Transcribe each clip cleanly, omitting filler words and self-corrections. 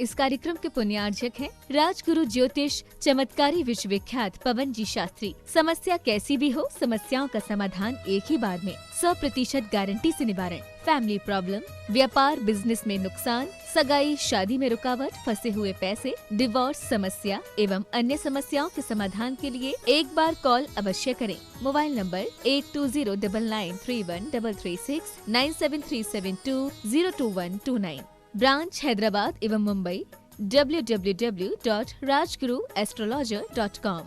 इस कार्यक्रम के पुण्यार्जक हैं राजगुरु ज्योतिष चमत्कारी विश्वविख्यात पवन जी शास्त्री। समस्या कैसी भी हो, समस्याओं का समाधान एक ही बार में, 100% गारंटी से निवारण। फैमिली प्रॉब्लम, व्यापार बिजनेस में नुकसान, सगाई शादी में रुकावट, फंसे हुए पैसे, डिवोर्स समस्या एवं अन्य समस्याओं के समाधान के लिए एक बार कॉल अवश्य करें। Mobile number 8209931336 9737202129। ब्रांच हैदराबाद एवं मुंबई www.rajguruastrologer.com।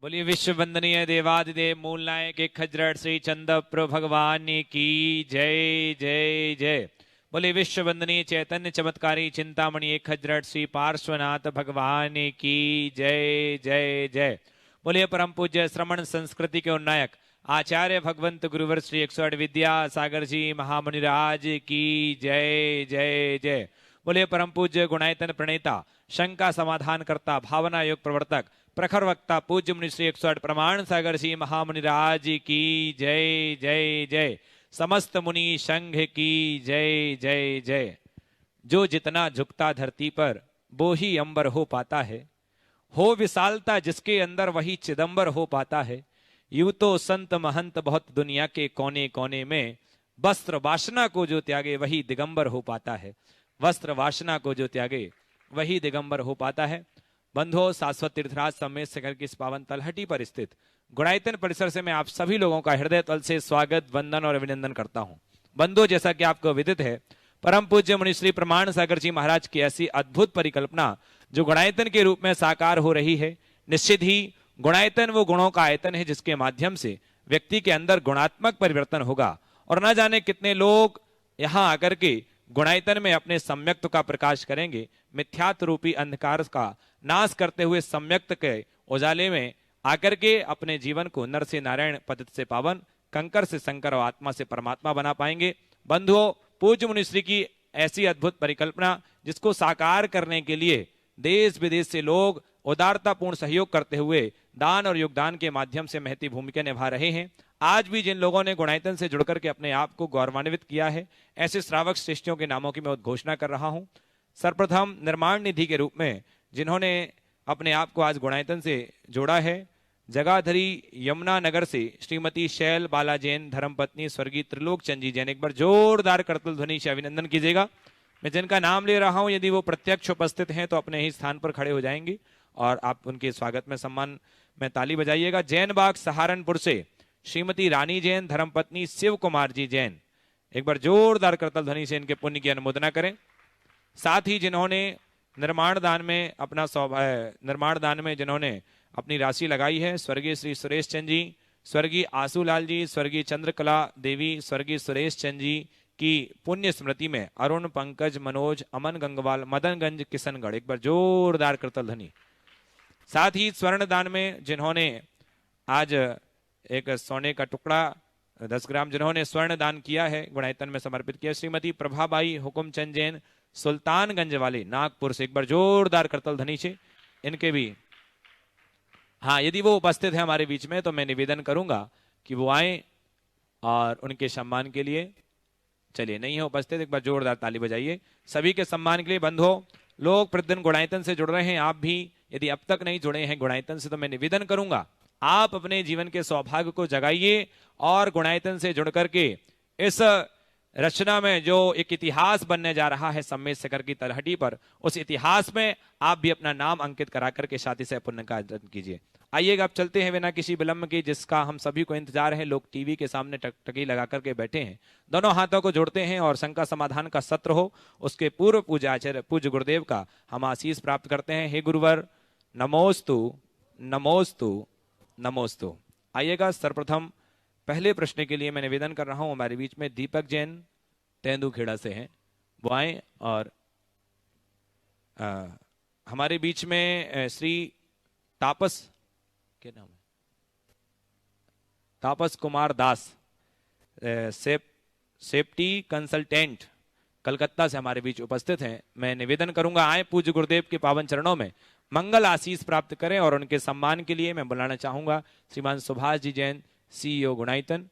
बोलिए विश्व वंदनीय देवादिदेव मूल नायक एक खजरट श्री चंद्र भगवान की जय जय जय। बोलिए विश्व वंदनीय चैतन्य चमत्कारी चिंतामणि एक खजरट श्री पार्श्वनाथ भगवान की जय जय जय। बोलिए परम पूज्य श्रमण संस्कृति के उन्नायक आचार्य भगवंत गुरुवर श्री 108 विद्या सागर जी महामुनिराज की जय जय जय। बोलिए परम पूज्य गुणायतन प्रणेता शंका समाधान करता भावना योग प्रवर्तक प्रखर वक्ता पूज्य मुनि श्री 108 प्रमाण सागर जी महामुनिराज की जय जय जय। समस्त मुनि संघ की जय जय जय। जो जितना झुकता धरती पर वो ही अंबर हो पाता है, हो विशालता जिसके अंदर वही चिदंबर हो पाता है। यूं तो संत महंत बहुत दुनिया के कोने कोने में, वस्त्र वासना को जो त्यागे वही दिगंबर हो पाता है। वस्त्र वासना को जो त्यागे वही दिगंबर हो पाता है। बंधुओं, शाश्वत तीर्थराज समेत शहर की इस पावन तलहटी पर स्थित गुणायतन परिसर से मैं आप सभी लोगों का हृदय तल से स्वागत, वंदन और अभिनंदन करता हूं। बंधुओं, जैसा कि आपको विदित है, परम पूज्य मुनि श्री प्रमाण सागर जी महाराज की ऐसी अद्भुत परिकल्पना जो गुणायतन के रूप में साकार हो रही है। निश्चित ही गुणायतन वो गुणों का आयतन है जिसके माध्यम से व्यक्ति के अंदर गुणात्मक परिवर्तन होगा। और न जाने कितने लोग यहाँ आकर के गुणायतन में अपने सम्यक्त्व का प्रकाश करेंगे। मिथ्यात्व रूपी अंधकार का नाश करते हुए सम्यक्त के उजाले में आकर के अपने जीवन को नर से नारायण, पतित से पावन, कंकर से शंकर और आत्मा से परमात्मा बना पाएंगे। बंधुओं, पूज्य मुनिश्री की ऐसी अद्भुत परिकल्पना जिसको साकार करने के लिए देश विदेश से लोग उदारतापूर्ण सहयोग करते हुए दान और योगदान के माध्यम से महती भूमिका निभा रहे हैं। आज भी जिन लोगों ने गुणायतन से जुड़कर के अपने आप को गौरवान्वित किया है, ऐसे श्रावक श्रेष्ठियों के नामों की मैं उद्घोषणा कर रहा हूं। सर्वप्रथम निर्माण निधि के रूप में जिन्होंने अपने आप को आज गुणायतन से जोड़ा है, जगाधरी यमुना नगर से श्रीमती शैल बाला जैन धर्मपत्नी स्वर्गीय त्रिलोक चंद जी जैन। एक बार जोरदार करतल ध्वनि से अभिनंदन कीजिएगा। मैं जिनका नाम ले रहा हूं, यदि वो प्रत्यक्ष उपस्थित हैं तो अपने ही स्थान पर खड़े हो जाएंगे और आप उनके स्वागत में सम्मान में ताली बजाइएगा। जैन बाग सहारनपुर से श्रीमती रानी जैन धर्मपत्नी शिव कुमार जी जैन। एक बार जोरदार करतल ध्वनि से इनके पुण्य की अनुमोदना करें। साथ ही जिन्होंने निर्माण दान में जिन्होंने अपनी राशि लगाई है, स्वर्गीय श्री सुरेश चंद जी, स्वर्गीय आसूलाल जी, स्वर्गीय चंद्रकला देवी, स्वर्गीय सुरेश चंद जी की पुण्य स्मृति में अरुण, पंकज, मनोज, अमन गंगवाल, मदनगंज, किशनगढ़। एक बार जोरदार करतल ध्वनि। साथ ही स्वर्ण दान में जिन्होंने आज एक सोने का टुकड़ा 10 ग्राम जिन्होंने स्वर्ण दान किया है, गुणायतन में समर्पित किया, श्रीमती प्रभाबाई हुकुमचंद जैन सुल्तानगंज वाले नागपुर से। एक बार जोरदार करतल ध्वनि से इनके भी, हाँ, यदि वो उपस्थित है हमारे बीच में तो मैं निवेदन करूंगा कि वो आए और उनके सम्मान के लिए। चलिए, नहीं है उपस्थित, एक बार जोरदार ताली बजाइए सभी के सम्मान के लिए। बंधुओं, लोग प्रतिदिन गुणायतन से जुड़ रहे हैं, आप भी यदि अब तक नहीं जुड़े हैं गुणायतन से तो मैं निवेदन करूंगा आप अपने जीवन के सौभाग्य को जगाइए और गुणायतन से जुड़ करके इस रचना में जो एक इतिहास बनने जा रहा है सम्मेत शिखर की तलहटी पर, उस इतिहास में आप भी अपना नाम अंकित करा करके शादी से पुण्य का अर्जन कीजिए। आइएगा, अब चलते हैं बिना किसी विलंब के, जिसका हम सभी को इंतजार है। लोग टीवी के सामने टकटकी लगा करके बैठे हैं, दोनों हाथों को जोड़ते हैं और शंका समाधान का सत्र हो उसके पूर्व पूजा आचार्य पूज्य गुरुदेव का हम आशीष प्राप्त करते हैं। हे गुरुवर, नमोस्तु नमोस्तु नमोस्तु। आइएगा, सर्वप्रथम पहले प्रश्न के लिए मैं निवेदन कर रहा हूं, हमारे बीच में दीपक जैन तेंदुखेड़ा से हैं, वो आए। और हमारे बीच में श्री तापस, क्या नाम है, तापस कुमार दास, सेफ्टी कंसल्टेंट कलकत्ता से हमारे बीच उपस्थित हैं। मैं निवेदन करूंगा आए पूज्य गुरुदेव के पावन चरणों में मंगल आशीष प्राप्त करें। और उनके सम्मान के लिए मैं बुलाना चाहूंगा श्रीमान सुभाष जी जैन, CEO गुणायतन,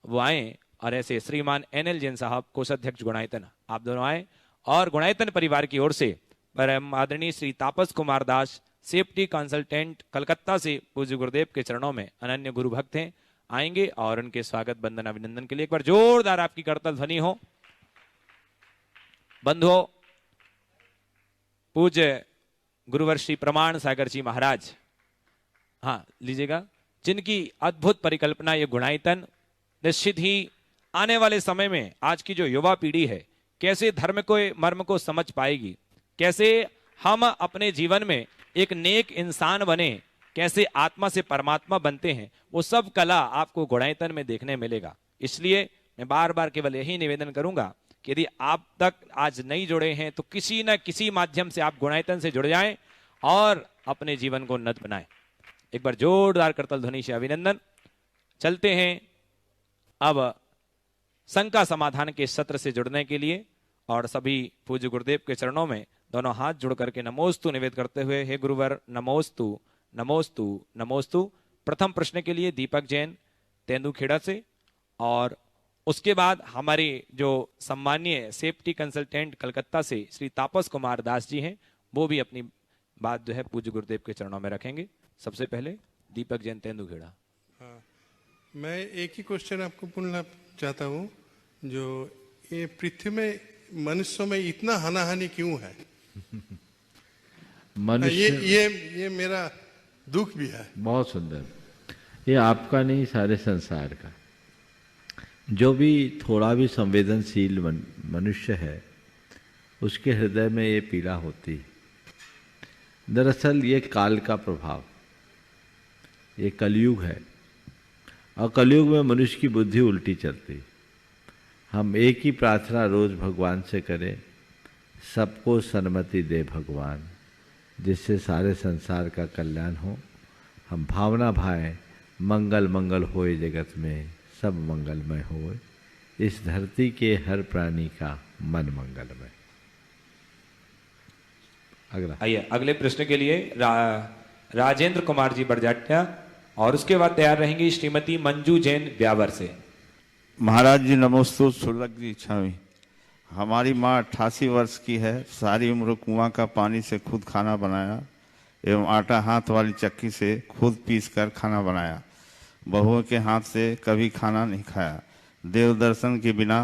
वो आए। और ऐसे श्रीमान NL जैन साहब, कोषाध्यक्ष गुणायतन, आप दोनों आए। और गुणायतन परिवार की ओर से परम आदरणीय श्री तापस कुमार दास, सेफ्टी कंसल्टेंट, कलकत्ता से पूज्य गुरुदेव के चरणों में अनन्य गुरु भक्त हैं, आएंगे। और उनके स्वागत बंदन अभिनंदन के लिए एक बार जोरदार आपकी करतल ध्वनि हो। बंधुओं, पूज्य गुरुवर श्री प्रमाण सागर जी महाराज, हाँ लीजिएगा, जिनकी अद्भुत परिकल्पना ये गुणायतन निश्चित ही आने वाले समय में आज की जो युवा पीढ़ी है कैसे धर्म को मर्म को समझ पाएगी, कैसे हम अपने जीवन में एक नेक इंसान बने, कैसे आत्मा से परमात्मा बनते हैं, वो सब कला आपको गुणायतन में देखने मिलेगा। इसलिए मैं बार बार केवल यही निवेदन करूंगा कि यदि आप तक आज नहीं जुड़े हैं तो किसी न किसी माध्यम से आप गुणायतन से जुड़ जाएं और अपने जीवन को उन्नत बनाएं। एक बार जोरदार करतल ध्वनि से अभिनंदन। चलते हैं अब शंका समाधान के सत्र से जुड़ने के लिए, और सभी पूज्य गुरुदेव के चरणों में दोनों हाथ जुड़ करके नमोस्तु निवेद करते हुए, हे गुरुवर नमोस्तु नमोस्तु नमोस्तु। प्रथम प्रश्न के लिए दीपक जैन तेंदुखेड़ा से, और उसके बाद हमारे जो सम्मानीय सेफ्टी कंसल्टेंट कलकत्ता से श्री तापस कुमार दास जी हैं, वो भी अपनी बात जो है पूज्य गुरुदेव के चरणों में रखेंगे। सबसे पहले दीपक जैन तेंदुखेड़ा। हाँ, मैं एक ही क्वेश्चन आपको पूछना चाहता हूँ, जो ये पृथ्वी में मनुष्यों में इतना हानाहानि क्यों है? मनुष्य ये मेरा दुख भी है। बहुत सुंदर। ये आपका नहीं, सारे संसार का। जो भी थोड़ा भी संवेदनशील मनुष्य है उसके हृदय में ये पीड़ा होती है। दरअसल ये काल का प्रभाव, ये कलयुग है, और कलयुग में मनुष्य की बुद्धि उल्टी चलती है। हम एक ही प्रार्थना रोज भगवान से करें, सबको सन्मति दे भगवान, जिससे सारे संसार का कल्याण हो। हम भावना भाएं, मंगल मंगल होए जगत में, सब मंगलमय होए, इस धरती के हर प्राणी का मन मंगलमय। अगला आइए अगले प्रश्न के लिए राजेंद्र कुमार जी बरजाटिया, और उसके बाद तैयार रहेंगी श्रीमती मंजू जैन ब्यावर से। महाराज जी नमोस्तु। सुलग जी छावी। हमारी माँ 88 वर्ष की है, सारी उम्र कुआं का पानी से खुद खाना बनाया एवं आटा हाथ वाली चक्की से खुद पीस कर खाना बनाया। बहुओं के हाथ से कभी खाना नहीं खाया। देव दर्शन के बिना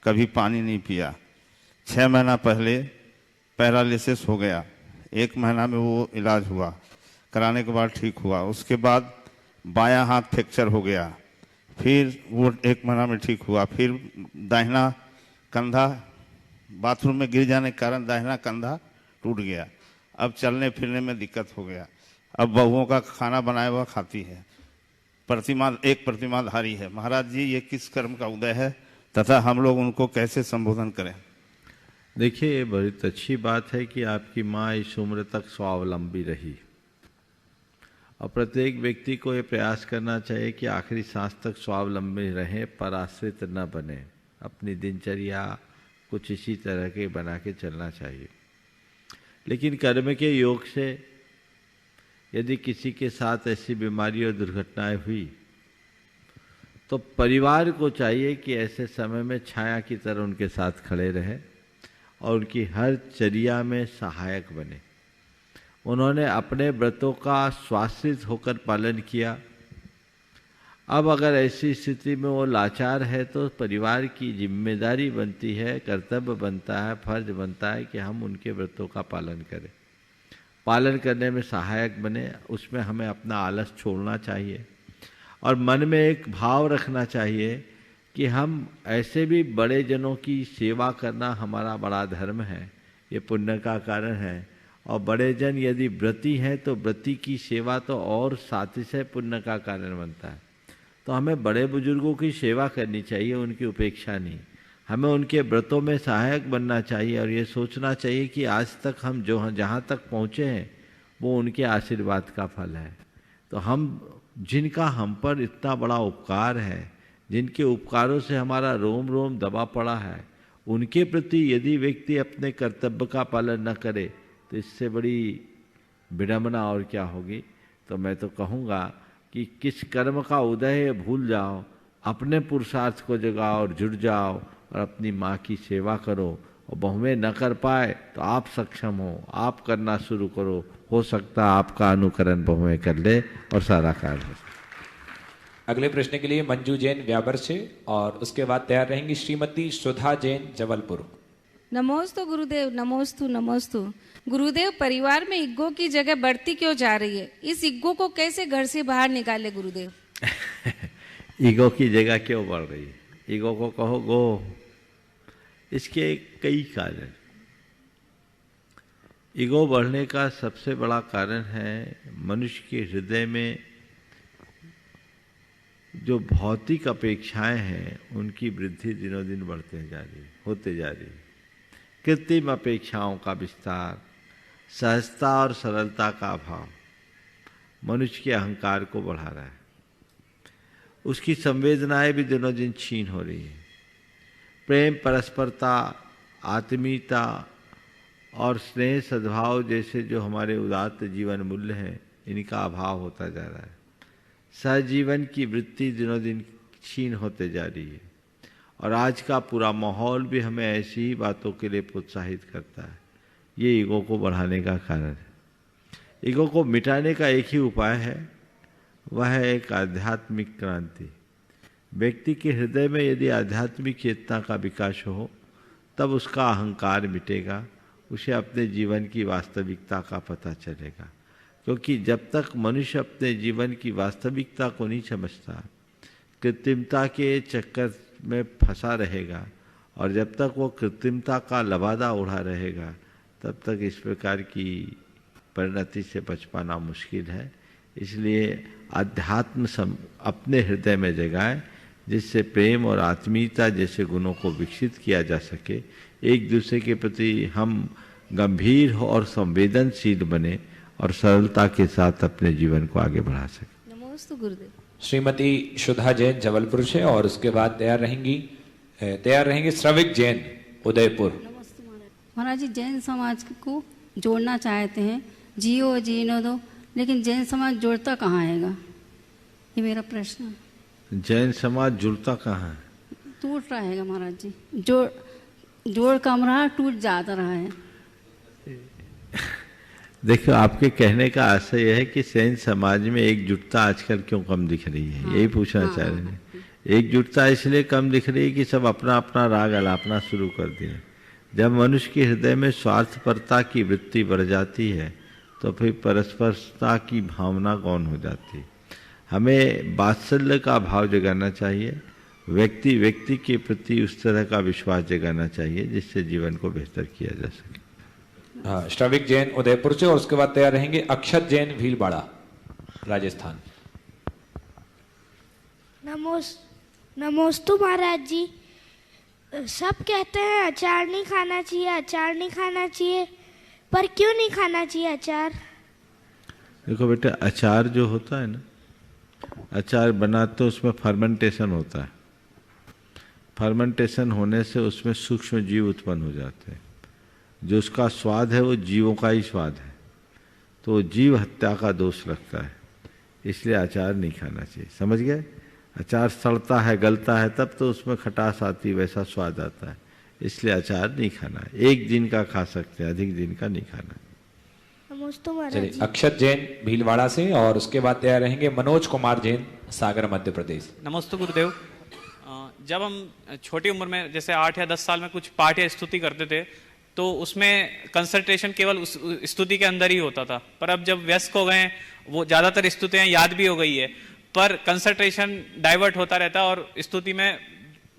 कभी पानी नहीं पिया। 6 महीना पहले पैरालिसिस हो गया। 1 महीना में वो इलाज हुआ, कराने के बाद ठीक हुआ। उसके बाद बायां हाथ फ्रैक्चर हो गया, फिर वो 1 महीना में ठीक हुआ। फिर दाहिना कंधा बाथरूम में गिर जाने के कारण दाहिना कंधा टूट गया। अब चलने फिरने में दिक्कत हो गया। अब बहुओं का खाना बनाया हुआ खाती है। एक प्रतिमाधारी है। महाराज जी ये किस कर्म का उदय है तथा हम लोग उनको कैसे संबोधन करें? देखिए, ये बड़ी अच्छी बात है कि आपकी माँ इस उम्र तक स्वावलंबी रही, और प्रत्येक व्यक्ति को ये प्रयास करना चाहिए कि आखिरी सांस तक स्वावलंबी रहें, पर आश्रित न बने। अपनी दिनचर्या कुछ इसी तरह के बना के चलना चाहिए। लेकिन कर्म के योग से यदि किसी के साथ ऐसी बीमारी और दुर्घटनाएं हुई तो परिवार को चाहिए कि ऐसे समय में छाया की तरह उनके साथ खड़े रहे और उनकी हर चर्या में सहायक बने। उन्होंने अपने व्रतों का स्वाश्रित होकर पालन किया। अब अगर ऐसी स्थिति में वो लाचार है तो परिवार की जिम्मेदारी बनती है, कर्तव्य बनता है, फर्ज बनता है कि हम उनके व्रतों का पालन करें, पालन करने में सहायक बने। उसमें हमें अपना आलस छोड़ना चाहिए और मन में एक भाव रखना चाहिए कि हम ऐसे भी बड़े जनों की सेवा करना हमारा बड़ा धर्म है, ये पुण्य का कारण है। और बड़े जन यदि व्रती हैं तो व्रती की सेवा तो और सातिशय पुण्य का कारण बनता है। तो हमें बड़े बुजुर्गों की सेवा करनी चाहिए, उनकी उपेक्षा नहीं। हमें उनके व्रतों में सहायक बनना चाहिए और ये सोचना चाहिए कि आज तक हम जहाँ तक पहुँचे हैं वो उनके आशीर्वाद का फल है। तो हम जिनका हम पर इतना बड़ा उपकार है, जिनके उपकारों से हमारा रोम रोम दबा पड़ा है, उनके प्रति यदि व्यक्ति अपने कर्तव्य का पालन न करे तो इससे बड़ी विडंबना और क्या होगी। तो मैं तो कहूँगा कि किस कर्म का उदय है भूल जाओ, अपने पुरुषार्थ को जगाओ और जुट जाओ और अपनी माँ की सेवा करो। और बहुएं न कर पाए तो आप सक्षम हो, आप करना शुरू करो, हो सकता है आपका अनुकरण बहुएं कर ले और सारा कार्य हो। अगले प्रश्न के लिए मंजू जैन व्यावर से और उसके बाद तैयार रहेंगी श्रीमती सुधा जैन जबलपुर। नमोस्तु गुरुदेव, नमोस्तु नमोस्तु। गुरुदेव, परिवार में ईगो की जगह बढ़ती क्यों जा रही है? इस ईगो को कैसे घर से बाहर निकाले गुरुदेव? ईगो की जगह क्यों बढ़ रही है? ईगो को कहो गो। इसके कई कारण। ईगो बढ़ने का सबसे बड़ा कारण है मनुष्य के हृदय में जो भौतिक अपेक्षाएं हैं उनकी वृद्धि दिनों दिन बढ़ते जा रही, होते जा रही। कृत्रिम अपेक्षाओं का विस्तार, सहजता और सरलता का अभाव मनुष्य के अहंकार को बढ़ा रहा है। उसकी संवेदनाएं भी दिनों दिन क्षीण हो रही है। प्रेम, परस्परता, आत्मीयता और स्नेह, सद्भाव जैसे जो हमारे उदात्त जीवन मूल्य हैं, इनका अभाव होता जा रहा है। सहजीवन की वृत्ति दिनों दिन क्षीण होते जा रही है। और आज का पूरा माहौल भी हमें ऐसी ही बातों के लिए प्रोत्साहित करता है। ये ईगो को बढ़ाने का कारण है। ईगो को मिटाने का एक ही उपाय है, वह है एक आध्यात्मिक क्रांति। व्यक्ति के हृदय में यदि आध्यात्मिक चेतना का विकास हो तब उसका अहंकार मिटेगा, उसे अपने जीवन की वास्तविकता का पता चलेगा। क्योंकि जब तक मनुष्य अपने जीवन की वास्तविकता को नहीं समझता, कृत्रिमता के चक्कर में फंसा रहेगा और जब तक वो कृत्रिमता का लबादा उड़ा रहेगा तब तक इस प्रकार की परिणति से बच पाना मुश्किल है। इसलिए अध्यात्म अपने हृदय में जगाएं, जिससे प्रेम और आत्मीयता जैसे गुणों को विकसित किया जा सके। एक दूसरे के प्रति हम गंभीर हो और संवेदनशील बने और सरलता के साथ अपने जीवन को आगे बढ़ा सके। नमोस्तु गुरुदेव। श्रीमती सुधा जैन जबलपुर से और उसके बाद तैयार रहेंगी श्रविक जैन उदयपुर। नमस्ते महाराज जी, जैन समाज को जोड़ना चाहते हैं, जियो जीने दो, लेकिन जैन समाज जुड़ता कहाँ आएगा, ये मेरा प्रश्न है। जैन समाज जुड़ता कहाँ है? टूट रहा है महाराज जी, जोड़ कम रहा, टूट ज़्यादा रहा है। देखो, आपके कहने का आशय यह है कि जैन समाज में एकजुटता आजकल क्यों कम दिख रही है, यही पूछना चाह रहे हैं। एकजुटता इसलिए कम दिख रही है कि सब अपना अपना राग अलापना शुरू कर दिए। जब मनुष्य के हृदय में स्वार्थपरता की वृत्ति बढ़ जाती है तो फिर परस्परता की भावना गौण हो जाती है। हमें वात्सल्य का भाव जगाना चाहिए, व्यक्ति के प्रति उस तरह का विश्वास जगाना चाहिए जिससे जीवन को बेहतर किया जा सके। श्रविक जैन उदयपुर से और उसके बाद तैयार रहेंगे अक्षत जैन भीलवाड़ा राजस्थान। नमोस्तु महाराज जी। सब कहते हैं अचार नहीं खाना चाहिए, अचार नहीं खाना चाहिए, पर क्यों नहीं खाना चाहिए अचार? देखो बेटा, अचार जो होता है ना, अचार बनाते तो उसमें फर्मेंटेशन होता है। फर्मेंटेशन होने से उसमें सूक्ष्म जीव उत्पन्न हो जाते हैं। जो उसका स्वाद है वो जीवों का ही स्वाद है, तो जीव हत्या का दोष लगता है। इसलिए अचार नहीं खाना चाहिए, समझ गए? अचार सड़ता है, गलता है, तब तो उसमें खटास आती, वैसा स्वाद आता है। इसलिए अचार नहीं खाना है। एक दिन का खा सकते हैं, अधिक दिन का नहीं खाना। चलिए, अक्षत जैन भीलवाड़ा से और उसके बाद तैयार रहेंगे मनोज कुमार जैन सागर मध्य प्रदेश। नमस्ते गुरुदेव। जब हम छोटी उम्र में जैसे 8 या 10 साल में कुछ पाठ या स्तुति करते थे तो उसमें कंसंट्रेशन केवल उस स्तुति के अंदर ही होता था। पर अब जब व्यस्त हो गए, वो ज्यादातर स्तुतियां याद भी हो गई है, पर कंसंट्रेशन डाइवर्ट होता रहता है और स्तुति में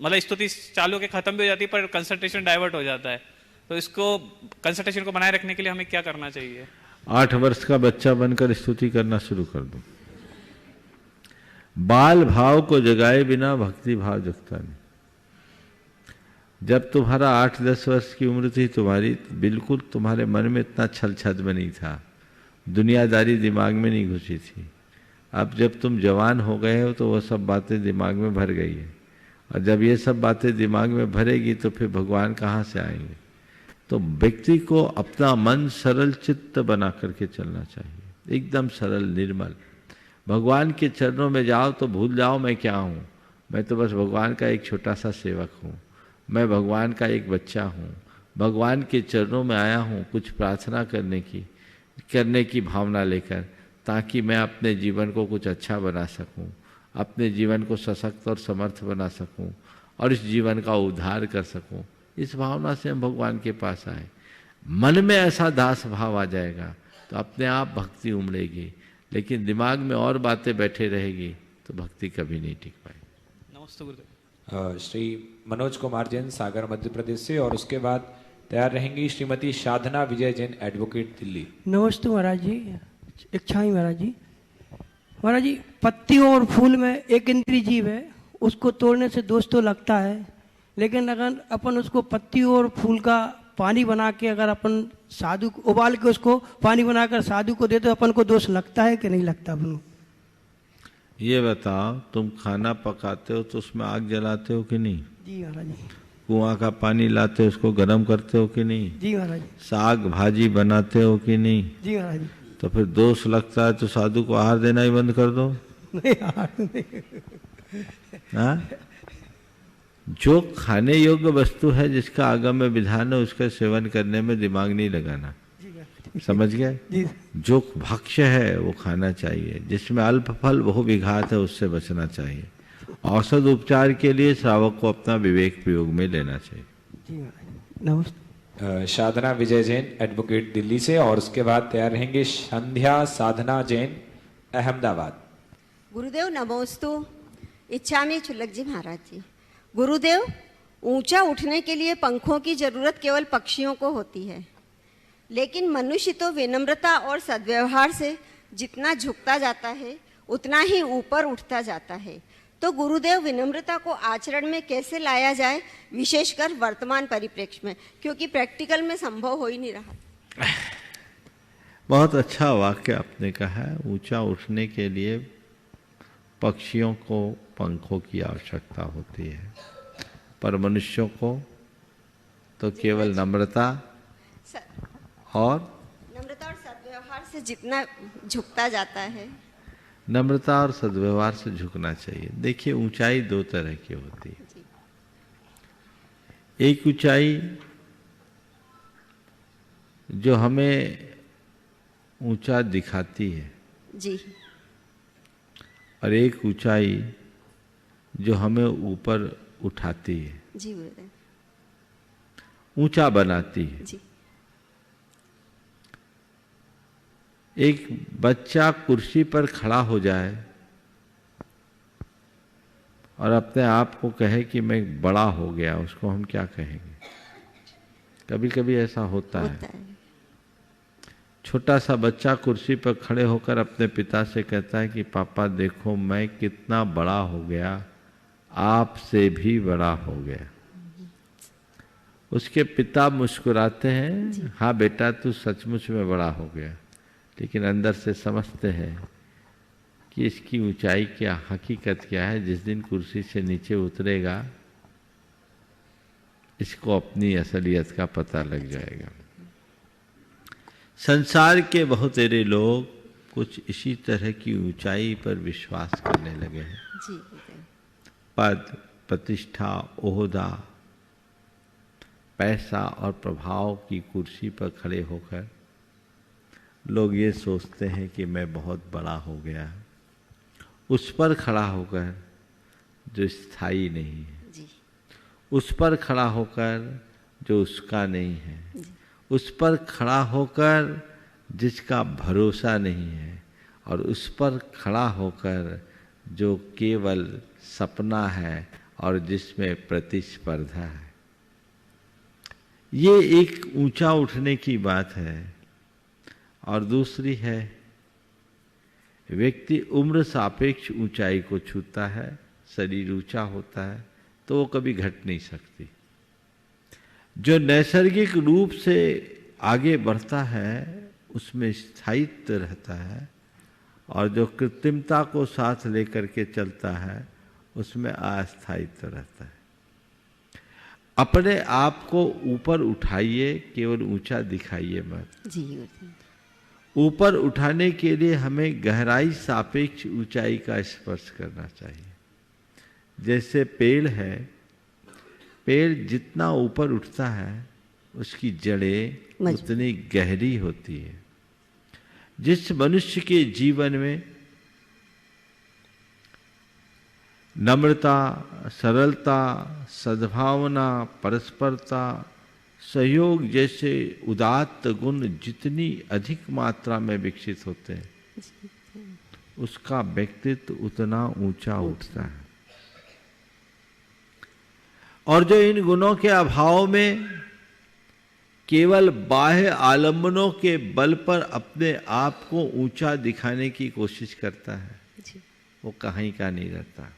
मतलब स्तुति चालू के खत्म भी हो जाती है पर कंसंट्रेशन डाइवर्ट हो जाता है। तो इसको कंसंट्रेशन को बनाए रखने के लिए हमें क्या करना चाहिए? 8 वर्ष का बच्चा बनकर स्तुति करना शुरू कर दो। बाल भाव को जगाए बिना भक्ति भाव जगता नहीं। जब तुम्हारा 8-10 वर्ष की उम्र थी तुम्हारी, बिल्कुल तुम्हारे मन में इतना छल छद में नहीं था, दुनियादारी दिमाग में नहीं घुसी थी। अब जब तुम जवान हो गए हो तो वो सब बातें दिमाग में भर गई है, और जब ये सब बातें दिमाग में भरेगी तो फिर भगवान कहाँ से आएंगे? तो व्यक्ति को अपना मन सरल चित्त बना करके चलना चाहिए, एकदम सरल निर्मल। भगवान के चरणों में जाओ तो भूल जाओ मैं क्या हूँ, मैं तो बस भगवान का एक छोटा सा सेवक हूँ, मैं भगवान का एक बच्चा हूँ, भगवान के चरणों में आया हूँ कुछ प्रार्थना करने की भावना लेकर, ताकि मैं अपने जीवन को कुछ अच्छा बना सकूँ, अपने जीवन को सशक्त और समर्थ बना सकूँ और इस जीवन का उद्धार कर सकूँ। इस भावना से हम भगवान के पास आए। मन में ऐसा दास भाव आ जाएगा तो अपने आप भक्ति उमड़ेगी, लेकिन दिमाग में और बातें बैठे रहेगी तो भक्ति कभी नहीं टिक पाएगी। नमस्ते गुरुदेव। श्री मनोज कुमार जैन सागर मध्य प्रदेश से, और उसके बाद तैयार रहेंगी श्रीमती साधना विजय जैन एडवोकेट दिल्ली। नमस्ते महाराज जी, इच्छा ही महाराज जी। महाराज जी, पत्तियों और फूल में एक इंद्रिय जीव है, उसको तोड़ने से दोष तो लगता है, लेकिन अगर अपन उसको पत्तियों और फूल का पानी बना के अगर अपन साधु उबाल के उसको पानी बनाकर साधु को दे तो अपन को दोष लगता है कि नहीं लगता अपन को? ये बताओ, तुम खाना पकाते हो तो उसमें आग जलाते हो कि नहीं? जी महाराज जी। कुआं का पानी लाते हो उसको गर्म करते हो कि नहीं? जी महाराज। साग भाजी बनाते हो कि नहीं? जी महाराज। तो फिर दोष लगता है तो साधु को आहार देना ही बंद कर दो। नहीं आहार नहीं। हाँ? जो खाने योग्य वस्तु है, जिसका आगम में विधान है, उसका सेवन करने में दिमाग नहीं लगाना। समझ गए? जो भक्ष्य है वो खाना चाहिए, जिसमें अल्प फल बहु विघात है उससे बचना चाहिए। औषध उपचार के लिए श्रावक को अपना विवेक प्रयोग में लेना चाहिए। नमस्ते। साधना विजय जैन एडवोकेट दिल्ली से, और उसके बाद तैयार रहेंगे संध्या साधना जैन अहमदाबाद। गुरुदेव नमोस्तु। इच्छामी चुलक जी महाराज जी। गुरुदेव, ऊंचा उठने के लिए पंखों की जरूरत केवल पक्षियों को होती है, लेकिन मनुष्य तो विनम्रता और सद्व्यवहार से जितना झुकता जाता है उतना ही ऊपर उठता जाता है। तो गुरुदेव, विनम्रता को आचरण में कैसे लाया जाए, विशेषकर वर्तमान परिप्रेक्ष्य में, क्योंकि प्रैक्टिकल में संभव हो ही नहीं रहा। बहुत अच्छा वाक्य आपने कहा है। ऊंचा उठने के लिए पक्षियों को पंखों की आवश्यकता होती है, पर मनुष्यों को तो केवल नम्रता और सद्व्यवहार से जितना झुकता जाता है। नम्रता और सद्व्यवहार से झुकना चाहिए। देखिए, ऊंचाई दो तरह की होती है। एक ऊंचाई जो हमें ऊंचा दिखाती है जी, और एक ऊंचाई जो हमें ऊपर उठाती है, जी गुरुदेव, ऊंचा बनाती है। जी। एक बच्चा कुर्सी पर खड़ा हो जाए और अपने आप को कहे कि मैं बड़ा हो गया, उसको हम क्या कहेंगे? कभी कभी ऐसा होता है। छोटा सा बच्चा कुर्सी पर खड़े होकर अपने पिता से कहता है कि पापा देखो मैं कितना बड़ा हो गया, आपसे भी बड़ा हो गया। उसके पिता मुस्कुराते हैं, हाँ बेटा तू सचमुच में बड़ा हो गया, लेकिन अंदर से समझते हैं कि इसकी ऊंचाई क्या, हकीकत क्या है। जिस दिन कुर्सी से नीचे उतरेगा इसको अपनी असलियत का पता लग जाएगा। संसार के बहुत सारे लोग कुछ इसी तरह की ऊंचाई पर विश्वास करने लगे हैं। पद, प्रतिष्ठा, ओहदा, पैसा और प्रभाव की कुर्सी पर खड़े होकर लोग ये सोचते हैं कि मैं बहुत बड़ा हो गया। उस पर खड़ा होकर जो स्थायी नहीं है, उस पर खड़ा होकर जो उसका नहीं है, उस पर खड़ा होकर जिसका भरोसा नहीं है, और उस पर खड़ा होकर जो केवल सपना है और जिसमें प्रतिस्पर्धा है। ये एक ऊंचा उठने की बात है। और दूसरी है, व्यक्ति उम्र सापेक्ष ऊंचाई को छूता है, शरीर ऊंचा होता है तो वो कभी घट नहीं सकती। जो नैसर्गिक रूप से आगे बढ़ता है उसमें स्थायित्व रहता है, और जो कृत्रिमता को साथ लेकर के चलता है उसमें अस्थायित्व रहता है। अपने आप को ऊपर उठाइए, केवल ऊंचा दिखाइए मत। जी। ऊपर उठाने के लिए हमें गहराई सापेक्ष ऊंचाई का स्पर्श करना चाहिए। जैसे पेड़ है, पेड़ जितना ऊपर उठता है उसकी जड़ें उतनी गहरी होती है। जिस मनुष्य के जीवन में नम्रता, सरलता, सद्भावना, परस्परता, सहयोग जैसे उदात्त गुण जितनी अधिक मात्रा में विकसित होते हैं, उसका व्यक्तित्व उतना ऊंचा उठता है। और जो इन गुणों के अभाव में केवल बाह्य आलंबनों के बल पर अपने आप को ऊंचा दिखाने की कोशिश करता है, वो कहीं का नहीं रहता।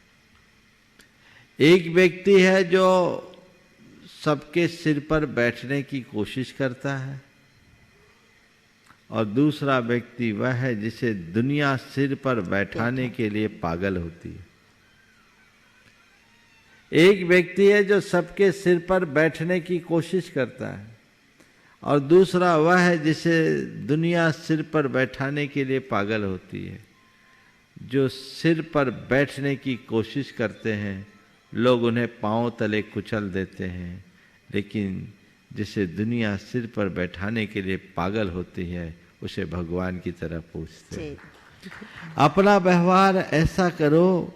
एक व्यक्ति है जो सबके सिर पर बैठने की कोशिश करता है, और दूसरा व्यक्ति वह है जिसे दुनिया सिर पर बैठाने के लिए पागल होती है। एक व्यक्ति है जो सबके सिर पर बैठने की कोशिश करता है, और दूसरा वह है जिसे दुनिया सिर पर बैठाने के लिए पागल होती है। जो सिर पर बैठने की कोशिश करते हैं, लोग उन्हें पांव तले कुचल देते हैं, लेकिन जिसे दुनिया सिर पर बैठाने के लिए पागल होती है, उसे भगवान की तरफ पूछते हैं। अपना व्यवहार ऐसा करो,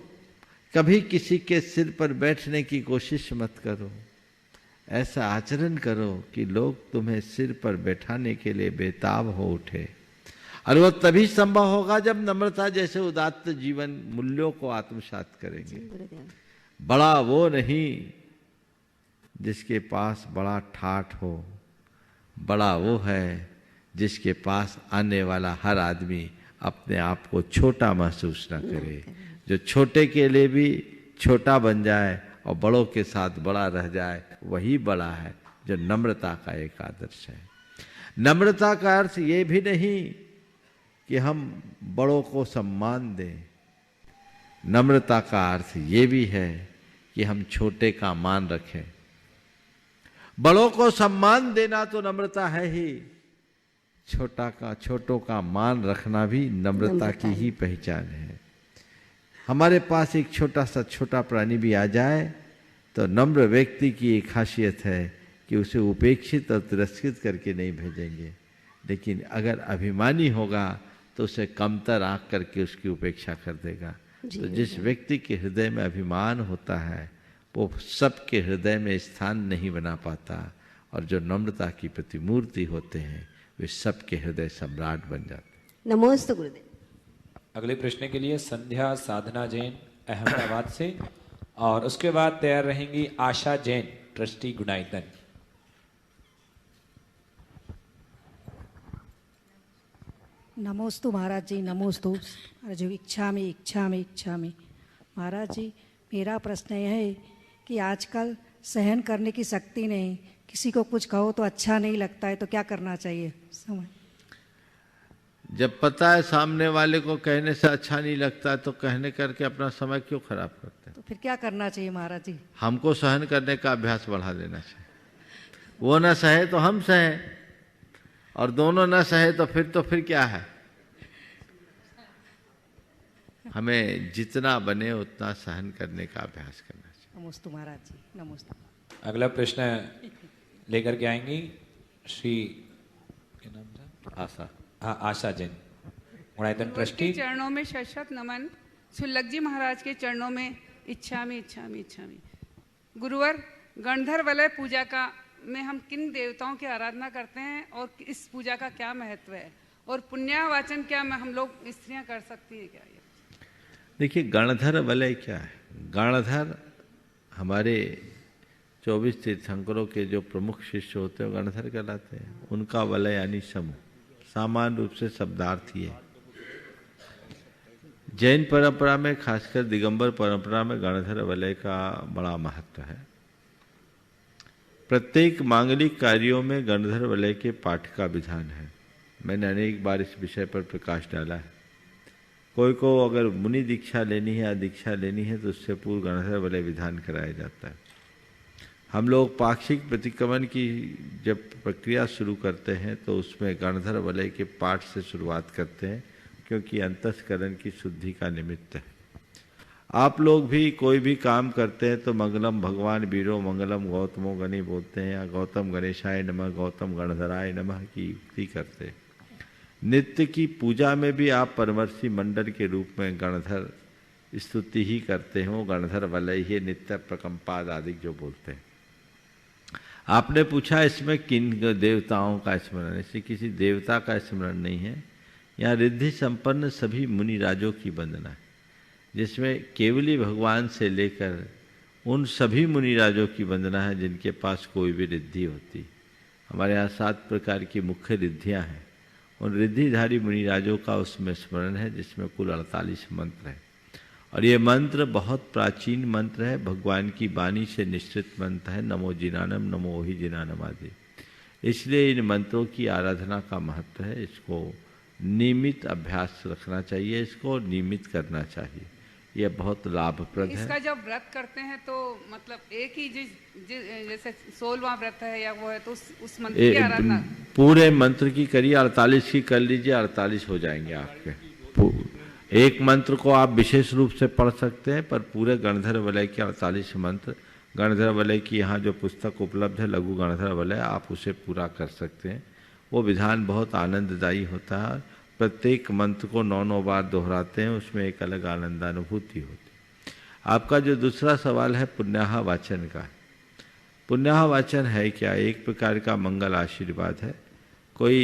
कभी किसी के सिर पर बैठने की कोशिश मत करो। ऐसा आचरण करो कि लोग तुम्हें सिर पर बैठाने के लिए बेताब हो उठे। और वह तभी संभव होगा जब नम्रता जैसे उदात्त जीवन मूल्यों को आत्मसात करेंगे। बड़ा वो नहीं जिसके पास बड़ा ठाठ हो, बड़ा वो है जिसके पास आने वाला हर आदमी अपने आप को छोटा महसूस न करे, जो छोटे के लिए भी छोटा बन जाए और बड़ों के साथ बड़ा रह जाए, वही बड़ा है, जो नम्रता का एक आदर्श है। नम्रता का अर्थ ये भी नहीं कि हम बड़ों को सम्मान दें। नम्रता का अर्थ ये भी है कि हम छोटे का मान रखें। बड़ों को सम्मान देना तो नम्रता है ही, छोटों का मान रखना भी नम्रता की ही पहचान है। हमारे पास एक छोटा प्राणी भी आ जाए तो नम्र व्यक्ति की एक खासियत है कि उसे उपेक्षित और तिरस्कृत करके नहीं भेजेंगे, लेकिन अगर अभिमानी होगा तो उसे कमतर आंक करके उसकी उपेक्षा कर देगा। तो जिस व्यक्ति के हृदय में अभिमान होता है वो सबके हृदय में स्थान नहीं बना पाता, और जो नम्रता की प्रतिमूर्ति होते हैं वे सबके हृदय सम्राट बन जाते हैं। नमोस्तु गुरुदेव। अगले प्रश्न के लिए संध्या साधना जैन अहमदाबाद से, और उसके बाद तैयार रहेंगी आशा जैन ट्रस्टी गुणाइतन। नमोस्तु महाराज जी, नमोस्तु महाराज जी। इच्छामि महाराज जी, मेरा प्रश्न यह है कि आजकल सहन करने की शक्ति नहीं, किसी को कुछ कहो तो अच्छा नहीं लगता है, तो क्या करना चाहिए? समझ जब पता है सामने वाले को कहने से अच्छा नहीं लगता तो कहने करके अपना समय क्यों खराब करते हैं? तो फिर क्या करना चाहिए महाराज जी? हमको सहन करने का अभ्यास बढ़ा देना चाहिए। वो न सहे तो हम सहे, और दोनों न सहे तो फिर क्या है? हमें जितना बने उतना सहन करने का अभ्यास करना चाहिए। नमोस्तु महाराज जी, नमोस्तु। अगला प्रश्न लेकर के आएंगी श्री क्या नाम था? आशा। हाँ, आशा जैन गुणाइतन ट्रस्टी। चरणों में शत नमन। सुल्लक जी महाराज के चरणों में इच्छामि। गुरुवर, गणधर वलय पूजा का में हम किन देवताओं की आराधना करते हैं और इस पूजा का क्या महत्व है, और पुण्यावाचन क्या हम लोग स्त्रियां कर सकती हैं क्या? देखिए, गणधर वलय क्या है? गणधर हमारे 24 तीर्थंकरों के जो प्रमुख शिष्य होते हैं गणधर कहलाते हैं। उनका वलय यानी समूह, सामान्य रूप से शब्दार्थ ही है। जैन परंपरा में, खासकर दिगंबर परंपरा में गणधर वलय का बड़ा महत्व है। प्रत्येक मांगलिक कार्यों में गणधर वलय के पाठ का विधान है। मैंने अनेक बार इस विषय पर प्रकाश डाला है। कोई को अगर मुनि दीक्षा लेनी है या दीक्षा लेनी है तो उससे पूर्व गणधर वलय विधान कराया जाता है। हम लोग पाक्षिक प्रतिक्रमण की जब प्रक्रिया शुरू करते हैं तो उसमें गणधर वलय के पाठ से शुरुआत करते हैं, क्योंकि अंतस्करण की शुद्धि का निमित्त है। आप लोग भी कोई भी काम करते हैं तो मंगलम भगवान वीरो मंगलम गौतमो गणि बोलते हैं, या गौतम गणेशाय नमः, गौतम गणधराय नमः की युक्ति करते हैं। नित्य की पूजा में भी आप परमर्शी मंडल के रूप में गणधर स्तुति ही करते हैं, वो गणधर वलय ही नित्य प्रकंपाद आदि जो बोलते हैं। आपने पूछा इसमें किन देवताओं का स्मरण, इससे किसी देवता का स्मरण नहीं है। यहाँ रिद्धि संपन्न सभी मुनि राजों की वंदना है, जिसमें केवली भगवान से लेकर उन सभी मुनि राजों की वंदना है जिनके पास कोई भी रिद्धि होती। हमारे यहाँ 7 प्रकार की मुख्य रिद्धियाँ हैं, उन रिद्धिधारी मुनि राजों का उसमें स्मरण है, जिसमें कुल 48 मंत्र हैं। और ये मंत्र बहुत प्राचीन मंत्र है, भगवान की वाणी से निश्चित मंत्र है, नमो जिनानम नमो ही जिनानम आदि। इसलिए इन मंत्रों की आराधना का महत्व है। इसको नियमित अभ्यास रखना चाहिए, इसको नियमित करना चाहिए, यह बहुत लाभप्रद है। इसका जब व्रत करते हैं तो मतलब एक ही जैसे 16वां व्रत है या वो है तो उस मंत्र की आराधना पूरे मंत्र की करिए, 48 की कर लीजिए, 48 हो जाएंगे आपके। एक मंत्र को आप विशेष रूप से पढ़ सकते हैं, पर पूरे गणधर वलय के 48 मंत्र, गणधर वलय की यहाँ जो पुस्तक उपलब्ध है लघु गणधर वलय, आप उसे पूरा कर सकते हैं। वो विधान बहुत आनंददायी होता है। प्रत्येक मंत्र को 9 बार दोहराते हैं, उसमें एक अलग आनंदानुभूति होती है। आपका जो दूसरा सवाल है पुण्याह वाचन का, पुण्याह वाचन है क्या? एक प्रकार का मंगल आशीर्वाद है। कोई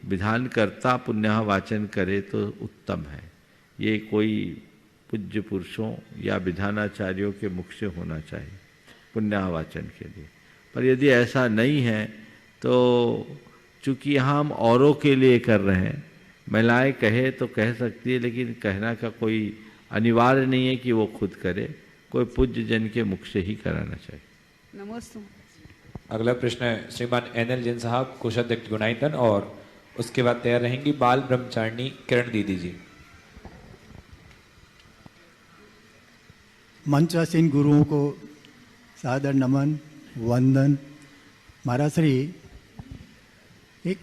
विधानकर्ता पुण्याह वाचन करे तो उत्तम है। ये कोई पूज्य पुरुषों या विधानाचार्यों के मुख से होना चाहिए पुण्याह वाचन के लिए। पर यदि ऐसा नहीं है तो चूँकि यहाँ हम औरों के लिए कर रहे हैं, महिलाएं कहे तो कह सकती है, लेकिन कहना का कोई अनिवार्य नहीं है कि वो खुद करे, कोई पूज्य जन के मुख से ही कराना चाहिए। नमस्ते। अगला प्रश्न है श्रीमान NL जैन साहब, कोषाध्यक्ष गुणायतन, और उसके बाद तैयार रहेंगी बाल ब्रह्मचारिणी किरण दीदी जी। मंचासीन गुरुओं को सादर नमन वंदन। महाराज श्री, एक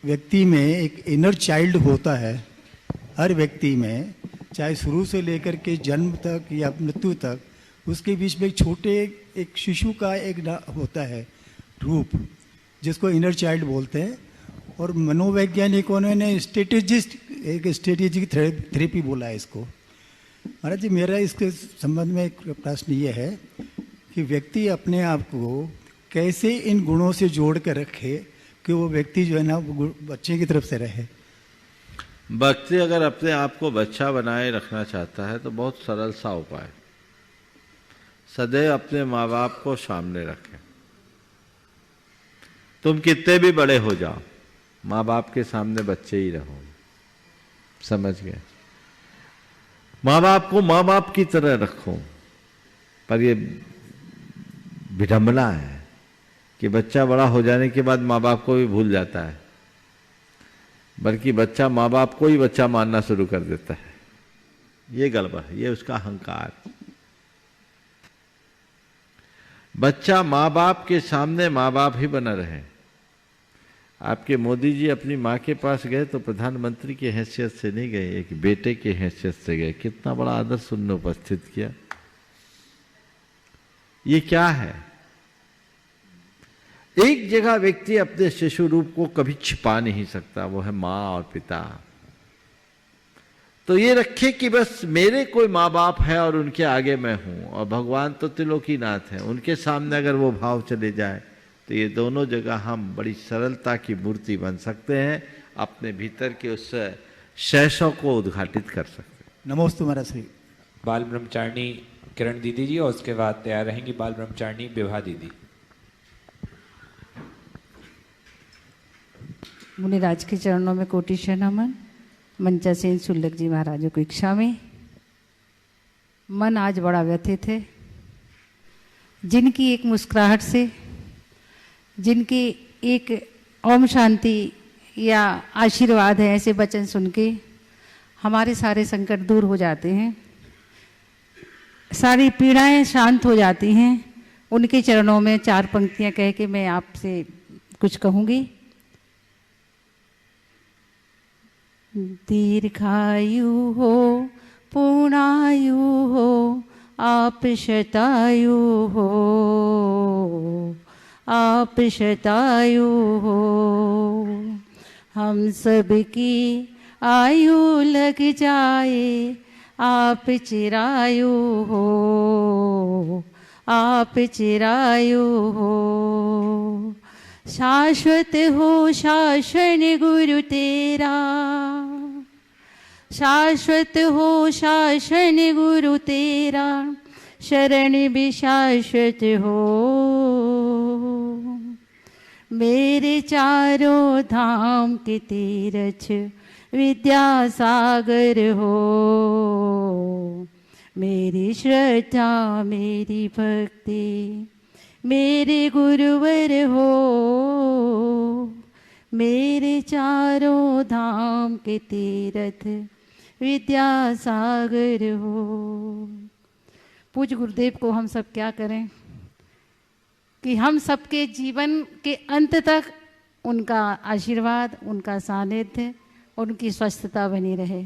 व्यक्ति में एक इनर चाइल्ड होता है, हर व्यक्ति में, चाहे शुरू से लेकर के जन्म तक या मृत्यु तक, उसके बीच में एक छोटे एक शिशु का एक होता है रूप, जिसको इनर चाइल्ड बोलते हैं। और मनोवैज्ञानिकों ने स्ट्रेटेजिक थेरेपी बोला है इसको। महाराज जी, मेरा इसके संबंध में एक प्रश्न ये है कि व्यक्ति अपने आप को कैसे इन गुणों से जोड़ कर रखे कि वो व्यक्ति जो है ना बच्चे की तरफ से रहे। व्यक्ति अगर अपने आप को बच्चा बनाए रखना चाहता है तो बहुत सरल सा उपाय, सदैव अपने माँ बाप को सामने रखें। तुम कितने भी बड़े हो जाओ, माँ बाप के सामने बच्चे ही रहो। समझ गए? माँ बाप को माँ बाप की तरह रखो। पर ये विडंबना है कि बच्चा बड़ा हो जाने के बाद माँ बाप को भी भूल जाता है, बल्कि बच्चा माँ बाप को ही बच्चा मानना शुरू कर देता है। ये गड़बड़ है, ये उसका अहंकार। बच्चा माँ बाप के सामने माँ बाप ही बना रहे। आपके मोदी जी अपनी माँ के पास गए तो प्रधानमंत्री की हैसियत से नहीं गए, एक बेटे की हैसियत से गए। कितना बड़ा आदर सुनने उपस्थित किया। ये क्या है? एक जगह व्यक्ति अपने शिशु रूप को कभी छिपा नहीं सकता, वो है माँ और पिता। तो ये रखे कि बस मेरे कोई माँ बाप है और उनके आगे मैं हूं, और भगवान तो त्रिलोकीनाथ है, उनके सामने अगर वो भाव चले जाए तो ये दोनों जगह हम बड़ी सरलता की मूर्ति बन सकते हैं, अपने भीतर के उस शैशव को उद्घाटित कर सकते हैं। नमोस्तु महाराज श्री। बाल ब्रह्मचारिणी किरण दीदी जी, और उसके बाद तैयार रहेंगी बाल ब्रह्मचारिणी विभा दीदी। मुनिराज के चरणों में कोटि नमन। मंचासेन सुल्लक जी महाराजों को इच्छा में। मन आज बड़ा व्यथित है। जिनकी एक मुस्कुराहट से, जिनकी एक ओम शांति या आशीर्वाद है, ऐसे वचन सुन के हमारे सारे संकट दूर हो जाते हैं, सारी पीड़ाएं शांत हो जाती हैं। उनके चरणों में 4 पंक्तियां कह के मैं आपसे कुछ कहूँगी। दीर्घायु हो पूर्णायु हो आप शतायु हो, आप शतायु हो। हम सब की आयु लग जाए आप चिरायु हो, आप चिरायु हो। शाश्वत हो शासन गुरु तेरा, शाश्वत हो शासन गुरु तेरा, शरण भी शाश्वत हो। मेरे चारों धाम के तीरथ विद्यासागर हो, मेरी श्रद्धा मेरी भक्ति मेरे गुरुवर हो। मेरे चारों धाम के तीरथ विद्यासागर हो। पूज्य गुरुदेव को हम सब क्या करें कि हम सबके जीवन के अंत तक उनका आशीर्वाद, उनका सानिध्य, उनकी स्वस्थता बनी रहे।